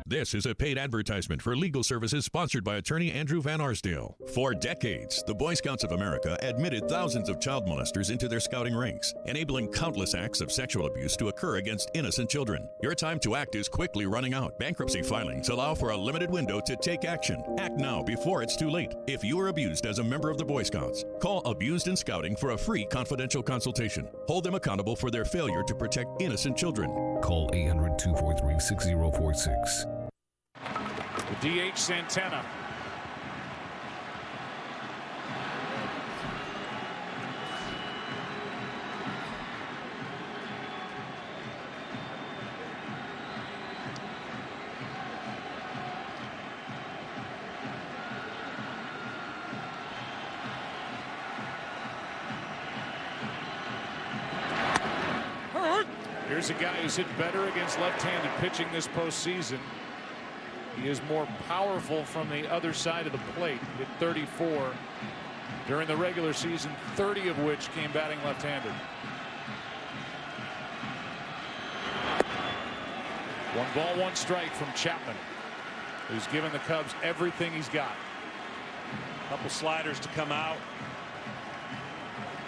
This is a paid advertisement for legal services sponsored by attorney Andrew Van Arsdale. For decades, the Boy Scouts of America admitted thousands of child molesters into their scouting ranks, enabling countless acts of sexual abuse to occur against innocent children. Your time to act is quickly running out. Bankruptcy filings allow for a limited window to take action. Act now before it's too late. If you were abused as a member of the Boy Scouts, call Abused in Scouting for a free confidential consultation. Hold them accountable for their failure to protect innocent children. Call 800-243-6046. The DH Santana. Here's a guy who's hit better against left-handed pitching this postseason. He is more powerful from the other side of the plate. Hit 34 during the regular season, 30 of which came batting left-handed. 1 ball, 1 strike from Chapman, who's given the Cubs everything he's got. Couple sliders to come out.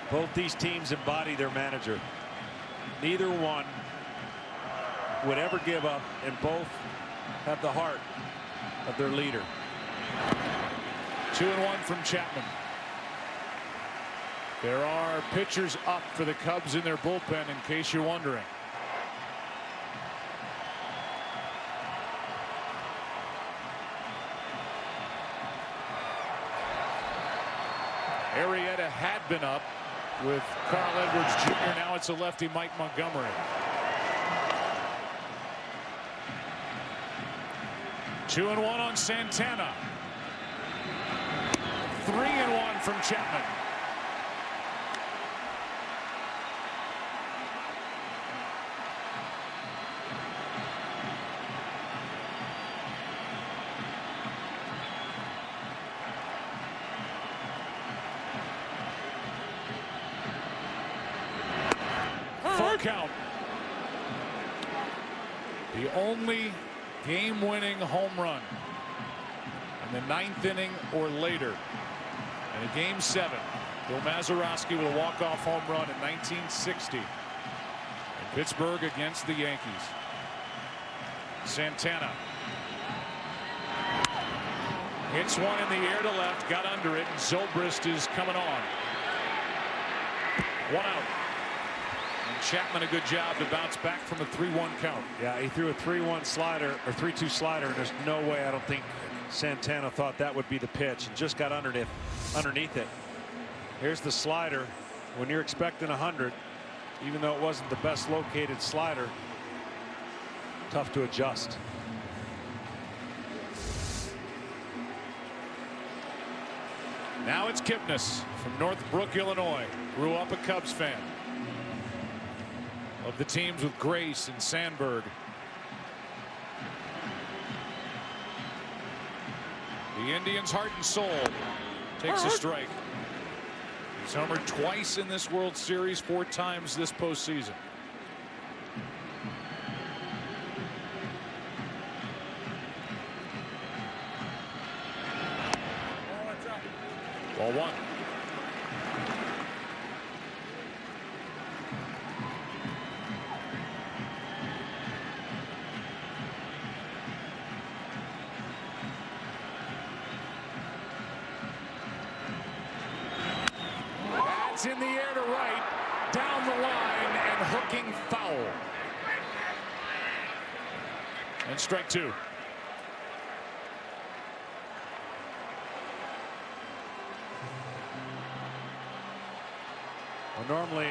Both these teams embody their manager. Neither one would ever give up, and both have the heart of their leader. 2-1 from Chapman. There are pitchers up for the Cubs in their bullpen, in case you're wondering. Arrieta had been up with Carl Edwards Jr. Now it's a lefty, Mike Montgomery. 2-1 on Santana. 3-1 from Chapman. Full count. The only game-winning home run in the 9th inning or later in a Game 7. Bill Mazeroski with a walk-off home run in 1960 in Pittsburgh against the Yankees. Santana hits one in the air to left, got under it, and Zobrist is coming on. 1 out. And Chapman a good job to bounce back from a 3-1 count. Yeah, he threw a 3-1 slider or 3-2 slider, and there's no way, I don't think, Santana thought that would be the pitch and just got underneath it. Here's the slider. When you're expecting 100, even though it wasn't the best located slider, tough to adjust. Now it's Kipnis from Northbrook, Illinois. Grew up a Cubs fan. Of the teams with Grace and Sandberg. The Indians' heart and soul takes a strike. He's homered twice in this World Series, 4 times this postseason. Ball 1. That's in the air to right, down the line, and hooking foul. And strike 2. Well, normally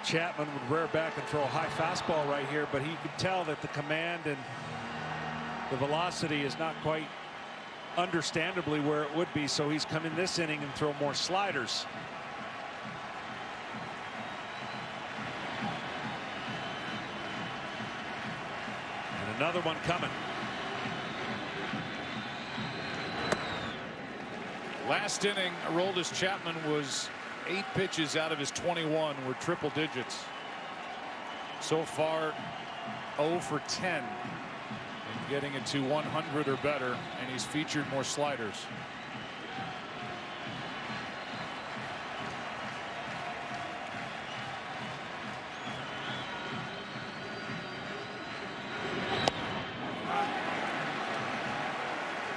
Chapman would rear back and throw a high fastball right here, but he could tell that the command and the velocity is not quite understandably where it would be, so he's come in this inning and throw more sliders. And another one coming. Last inning, Aroldis Chapman was 8 pitches out of his 21 were triple digits. So far 0 for 10 and getting it to 100 or better, and he's featured more sliders.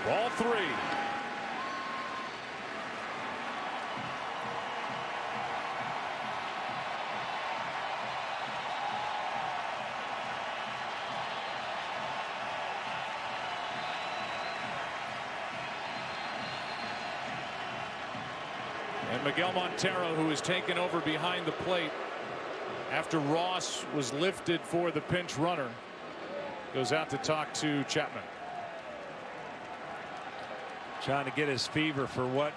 Ball 3. And Miguel Montero, who has taken over behind the plate after Ross was lifted for the pinch runner, goes out to talk to Chapman. Trying to get his fever for what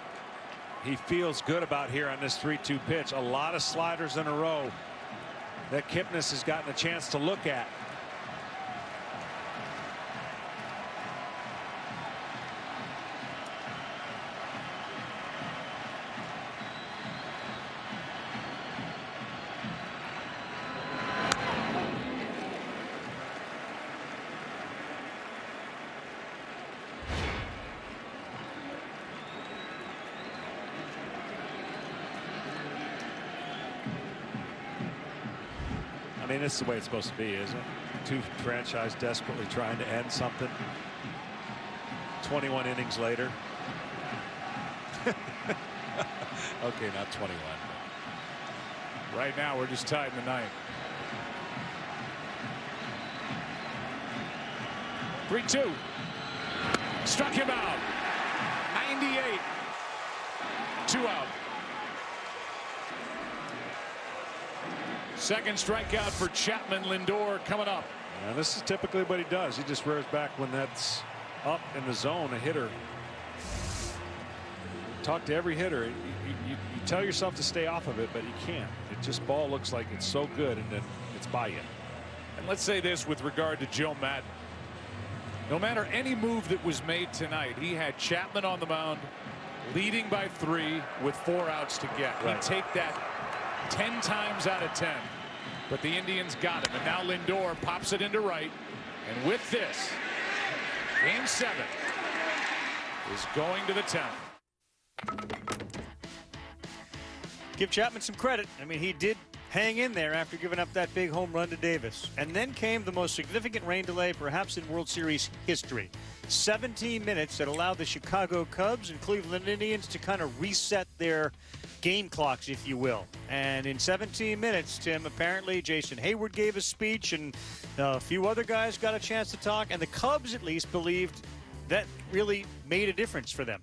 he feels good about here on this 3-2 pitch. A lot of sliders in a row that Kipnis has gotten a chance to look at. I mean, this is the way it's supposed to be, isn't it? 2 franchise desperately trying to end something. 21 innings later. Okay, not 21. Right now, we're just tied in the 9th. 3-2. Struck him out. 98. 2 out. Second strikeout for Chapman. Lindor coming up. And this is typically what he does. He just rears back when that's up in the zone. A hitter. Talk to every hitter. You tell yourself to stay off of it, but you can't. It just ball looks like it's so good, and then it's by you. And let's say this with regard to Joe Madden. No matter any move that was made tonight, he had Chapman on the mound, leading by 3 with 4 outs to get. Right. He'd take that 10 times out of 10. But the Indians got him, and now Lindor pops it into right. And with this, Game 7 is going to the 10th. Give Chapman some credit. I mean, he did hang in there after giving up that big home run to Davis. And then came the most significant rain delay perhaps in World Series history. 17 minutes that allowed the Chicago Cubs and Cleveland Indians to kind of reset their game clocks, if you will. And in 17 minutes, Tim, apparently Jason Hayward gave a speech and a few other guys got a chance to talk. And the Cubs at least believed that really made a difference for them.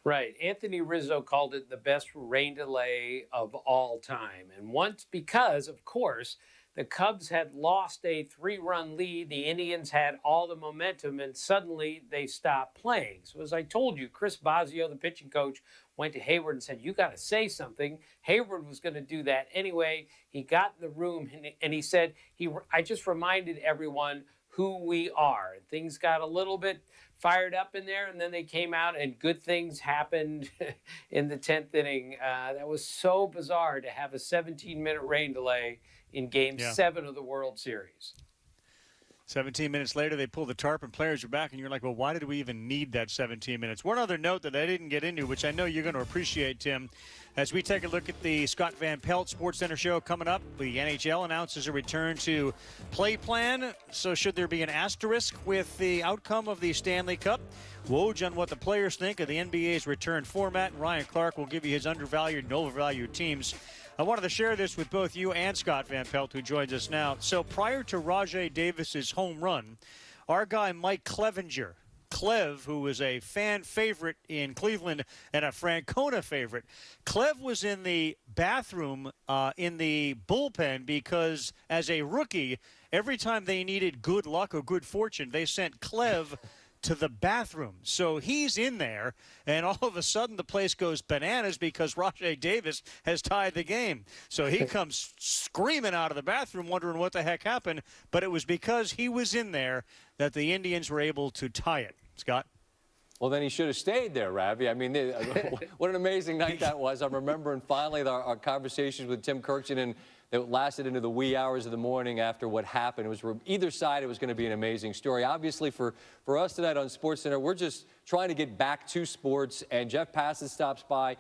Right. Anthony Rizzo called it the best rain delay of all time. And once because, of course, the Cubs had lost a 3-run lead. The Indians had all the momentum, and suddenly they stopped playing. So as I told you, Chris Bosio, the pitching coach, went to Hayward and said, you got to say something. Hayward was going to do that anyway. He got in the room, and he said, I just reminded everyone who we are. And things got a little bit fired up in there, and then they came out, and good things happened in the 10th inning. That was so bizarre to have a 17-minute rain delay in Game 7 of the World Series. 17 minutes later, they pull the tarp and players are back, and you're like, well, why did we even need that 17 minutes? One other note that I didn't get into, which I know you're going to appreciate, Tim, as we take a look at the Scott Van Pelt Sports Center show coming up, the NHL announces a return to play plan. So should there be an asterisk with the outcome of the Stanley Cup? Woj on what the players think of the NBA's return format. And Ryan Clark will give you his undervalued and overvalued teams. I wanted to share this with both you and Scott Van Pelt, who joins us now. So prior to Rajai Davis's home run, our guy Mike Clevenger, Clev, who was a fan favorite in Cleveland and a Francona favorite, Clev was in the bathroom in the bullpen because as a rookie, every time they needed good luck or good fortune, they sent Clev to the bathroom. So he's in there, and all of a sudden the place goes bananas because Rajai Davis has tied the game. So he comes screaming out of the bathroom wondering what the heck happened, but it was because he was in there that the Indians were able to tie it. Scott? Well, then he should have stayed there, Ravi. I mean, what an amazing night that was. I'm remembering finally our conversations with Tim Kurkjian, and it lasted into the wee hours of the morning after what happened. It was either side, it was going to be an amazing story. Obviously, for us tonight on SportsCenter, we're just trying to get back to sports, and Jeff Passan stops by.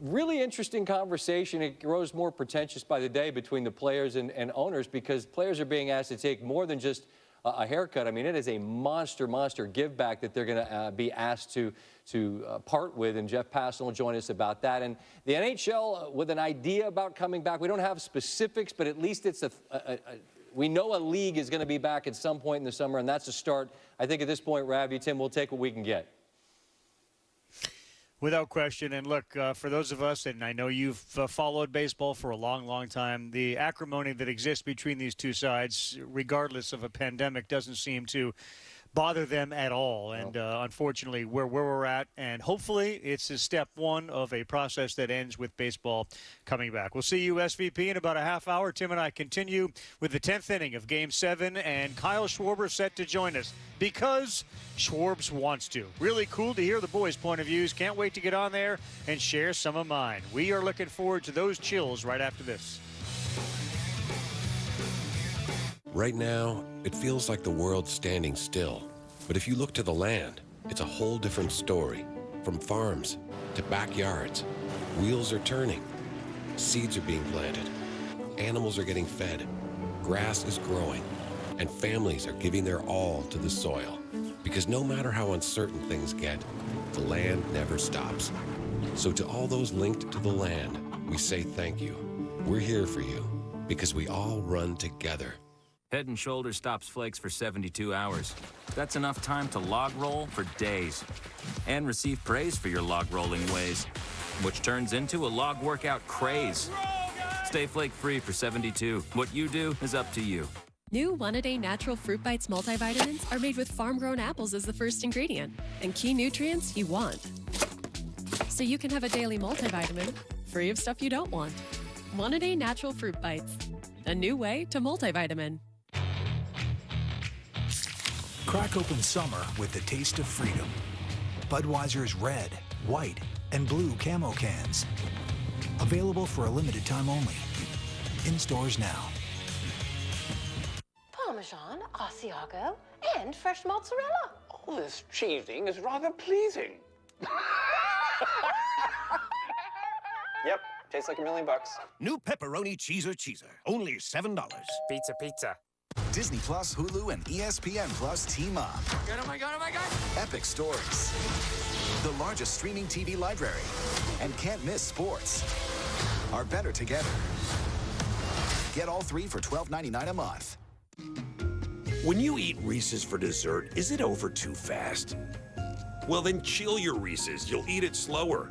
Really interesting conversation. It grows more pretentious by the day between the players and owners because players are being asked to take more than just a haircut. I mean, it is a monster give back that they're going to be asked to part with, and Jeff Passan will join us about that. And the NHL with an idea about coming back. We don't have specifics, but at least it's we know a league is going to be back at some point in the summer, and that's a start. I think at this point, Ravi, Tim, we'll take what we can get. Without question. And look, for those of us, and I know you've followed baseball for a long time, the acrimony that exists between these two sides, regardless of a pandemic, doesn't seem to bother them at all. And unfortunately, where we're at, and hopefully it's a step one of a process that ends with baseball coming back. We'll see you, SVP, in about a half hour. Tim and I continue with the 10th inning of Game 7, and Kyle Schwarber set to join us because Schwarbs wants to. Really cool to hear the boys' point of views. Can't wait to get on there and share some of mine. We are looking forward to those chills right after this. Right now, it feels like the world's standing still. But if you look to the land, it's a whole different story. From farms to backyards, wheels are turning. Seeds are being planted. Animals are getting fed. Grass is growing. And families are giving their all to the soil. Because no matter how uncertain things get, the land never stops. So to all those linked to the land, we say thank you. We're here for you because we all run together. Head & Shoulders stops flakes for 72 hours. That's enough time to log roll for days. And receive praise for your log rolling ways, which turns into a log workout craze. Stay flake-free for 72. What you do is up to you. New One-A-Day Natural Fruit Bites multivitamins are made with farm-grown apples as the first ingredient and key nutrients you want. So you can have a daily multivitamin free of stuff you don't want. One-A-Day Natural Fruit Bites. A new way to multivitamin. Crack open summer with the taste of freedom. Budweiser's red, white, and blue camo cans. Available for a limited time only. In stores now. Parmesan, Asiago, and fresh mozzarella. All this cheesing is rather pleasing. Yep, tastes like $1 million. New pepperoni cheeser, only $7. Pizza. Disney Plus, Hulu, and ESPN Plus team up. Oh my god. Epic stories. The largest streaming TV library. And can't miss sports. Are better together. Get all 3 for $12.99 a month. When you eat Reese's for dessert, is it over too fast? Well, then chill your Reese's. You'll eat it slower.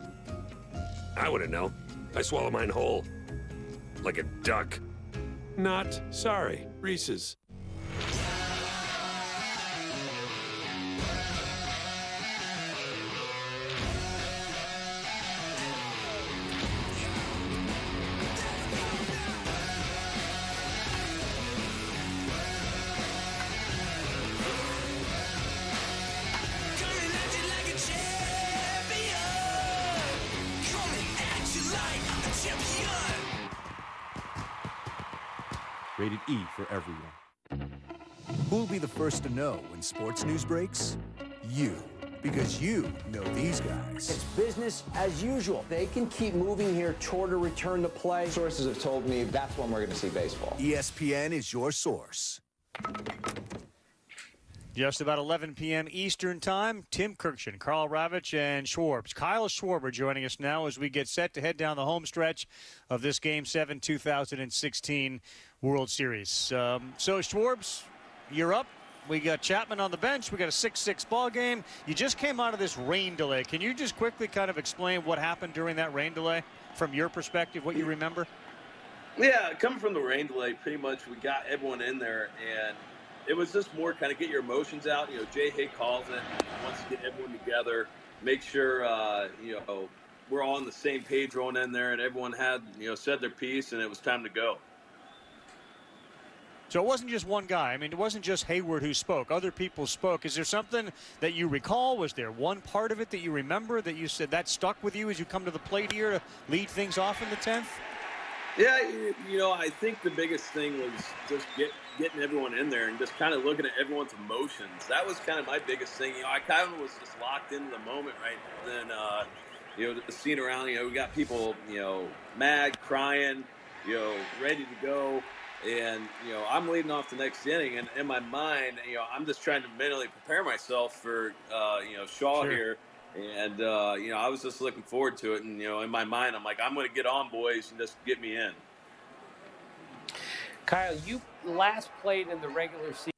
I wouldn't know. I swallow mine whole. Like a duck. Not sorry. Reese's. Rated E for everyone. Who'll be the first to know when sports news breaks? You. Because you know these guys. It's business as usual. They can keep moving here toward a return to play. Sources have told me that's when we're going to see baseball. ESPN is your source. Just about 11 p.m. Eastern Time, Tim Kurkjian, Karl Ravech, and Schwarber. Kyle Schwarber joining us now as we get set to head down the home stretch of this Game 7 2016 World Series. So, Schwarbs, you're up. We got Chapman on the bench. We got a 6-6 ball game. You just came out of this rain delay. Can you just quickly kind of explain what happened during that rain delay from your perspective, what you remember? Yeah, coming from the rain delay, pretty much we got everyone in there, and it was just more kind of get your emotions out. Jay Hay calls it, wants to get everyone together, make sure, we're all on the same page rolling in there, and everyone had, said their piece, and it was time to go. So it wasn't just one guy. I mean, it wasn't just Hayward who spoke. Other people spoke. Is there something that you recall? Was there one part of it that you remember that you said that stuck with you as you come to the plate here to lead things off in the 10th? Yeah, I think the biggest thing was just getting everyone in there and just kind of looking at everyone's emotions. That was kind of my biggest thing. I kind of was just locked into the moment right then. The scene around, we got people, mad, crying, ready to go. And, I'm leading off the next inning. And in my mind, I'm just trying to mentally prepare myself for, Shaw here. And, I was just looking forward to it. And, in my mind, I'm like, I'm going to get on, boys, and just get me in. Kyle, you last played in the regular season